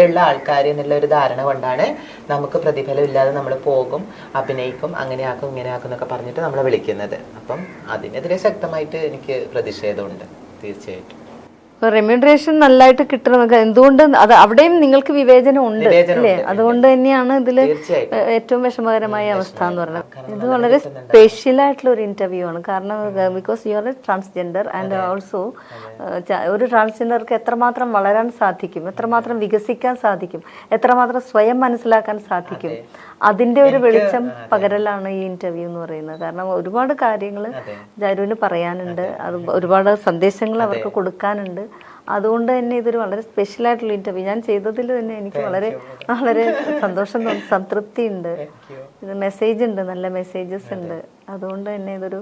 ഉള്ള ആൾക്കാർ എന്നുള്ള ഒരു ധാരണ കൊണ്ടാണ് നമുക്ക് പ്രതിഫലം ഇല്ലാതെ നമ്മൾ പോകും, അഭിനയിക്കും, അങ്ങനെയാക്കും ഇങ്ങനെയാക്കും എന്നൊക്കെ പറഞ്ഞിട്ട് നമ്മളെ വിളിക്കുന്നത്. അപ്പം അതിനെതിരെ ശക്തമായിട്ട് എനിക്ക് പ്രതിഷേധമുണ്ട് തീർച്ചയായിട്ടും. റെമ്യൂണറേഷൻ നല്ലതായിട്ട് കിട്ടണം. എന്തുകൊണ്ട് അത് അവിടെയും നിങ്ങൾക്ക് വിവേചനം ഉണ്ട് അല്ലേ? അതുകൊണ്ട് തന്നെയാണ് ഇതിൽ ഏറ്റവും വിഷമകരമായ അവസ്ഥ എന്ന് പറയുന്നത്. ഇത് വളരെ സ്പെഷ്യൽ ആയിട്ടുള്ള ഒരു ഇന്റർവ്യൂ ആണ്. കാരണം because you are A transgender and also ഒരു ട്രാൻസ്ജെൻഡർക്ക് എത്രമാത്രം വളരാൻ സാധിക്കും, എത്രമാത്രം വികസിക്കാൻ സാധിക്കും, എത്രമാത്രം സ്വയം മനസ്സിലാക്കാൻ സാധിക്കും, അതിന്റെ ഒരു വെളിച്ചം പകരലാണ് ഈ ഇന്റർവ്യൂ എന്ന് പറയുന്നത്. കാരണം ഒരുപാട് കാര്യങ്ങൾ ജാരുവിന് പറയാനുണ്ട്, അത് ഒരുപാട് സന്ദേശങ്ങൾ അവർക്ക് കൊടുക്കാനുണ്ട്. അതുകൊണ്ട് തന്നെ ഇതൊരു വളരെ സ്പെഷ്യൽ ആയിട്ടുള്ള ഇന്റർവ്യൂ ഞാൻ ചെയ്തതിൽ തന്നെ എനിക്ക് വളരെ വളരെ സന്തോഷം തോന്നി, സംതൃപ്തി ഉണ്ട്. ഇത് മെസ്സേജ് ഉണ്ട്, നല്ല മെസ്സേജസ് ഉണ്ട്. അതുകൊണ്ട് തന്നെ ഇതൊരു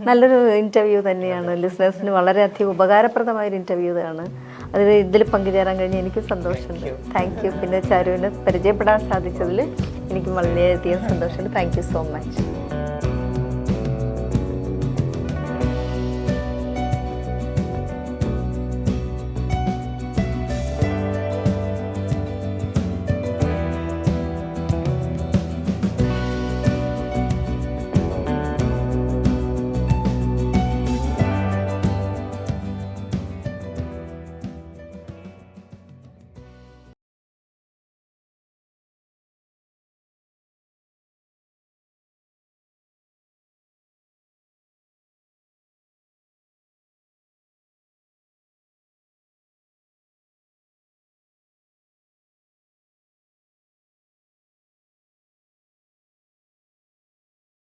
നല്ലൊരു ഇന്റർവ്യൂ തന്നെയാണ്. ലിസണേഴ്സിന് വളരെയധികം ഉപകാരപ്രദമായൊരു ഇന്റർവ്യൂ ആണ്. അതിൽ ഇതിൽ പങ്കുചേരാൻ കഴിഞ്ഞ എനിക്ക് സന്തോഷമുണ്ട്. Thank you. പിന്നെ ചാരുവിനെ പരിചയപ്പെടാൻ സാധിച്ചതിൽ എനിക്ക് വളരെയധികം സന്തോഷമുണ്ട്. Thank you so much.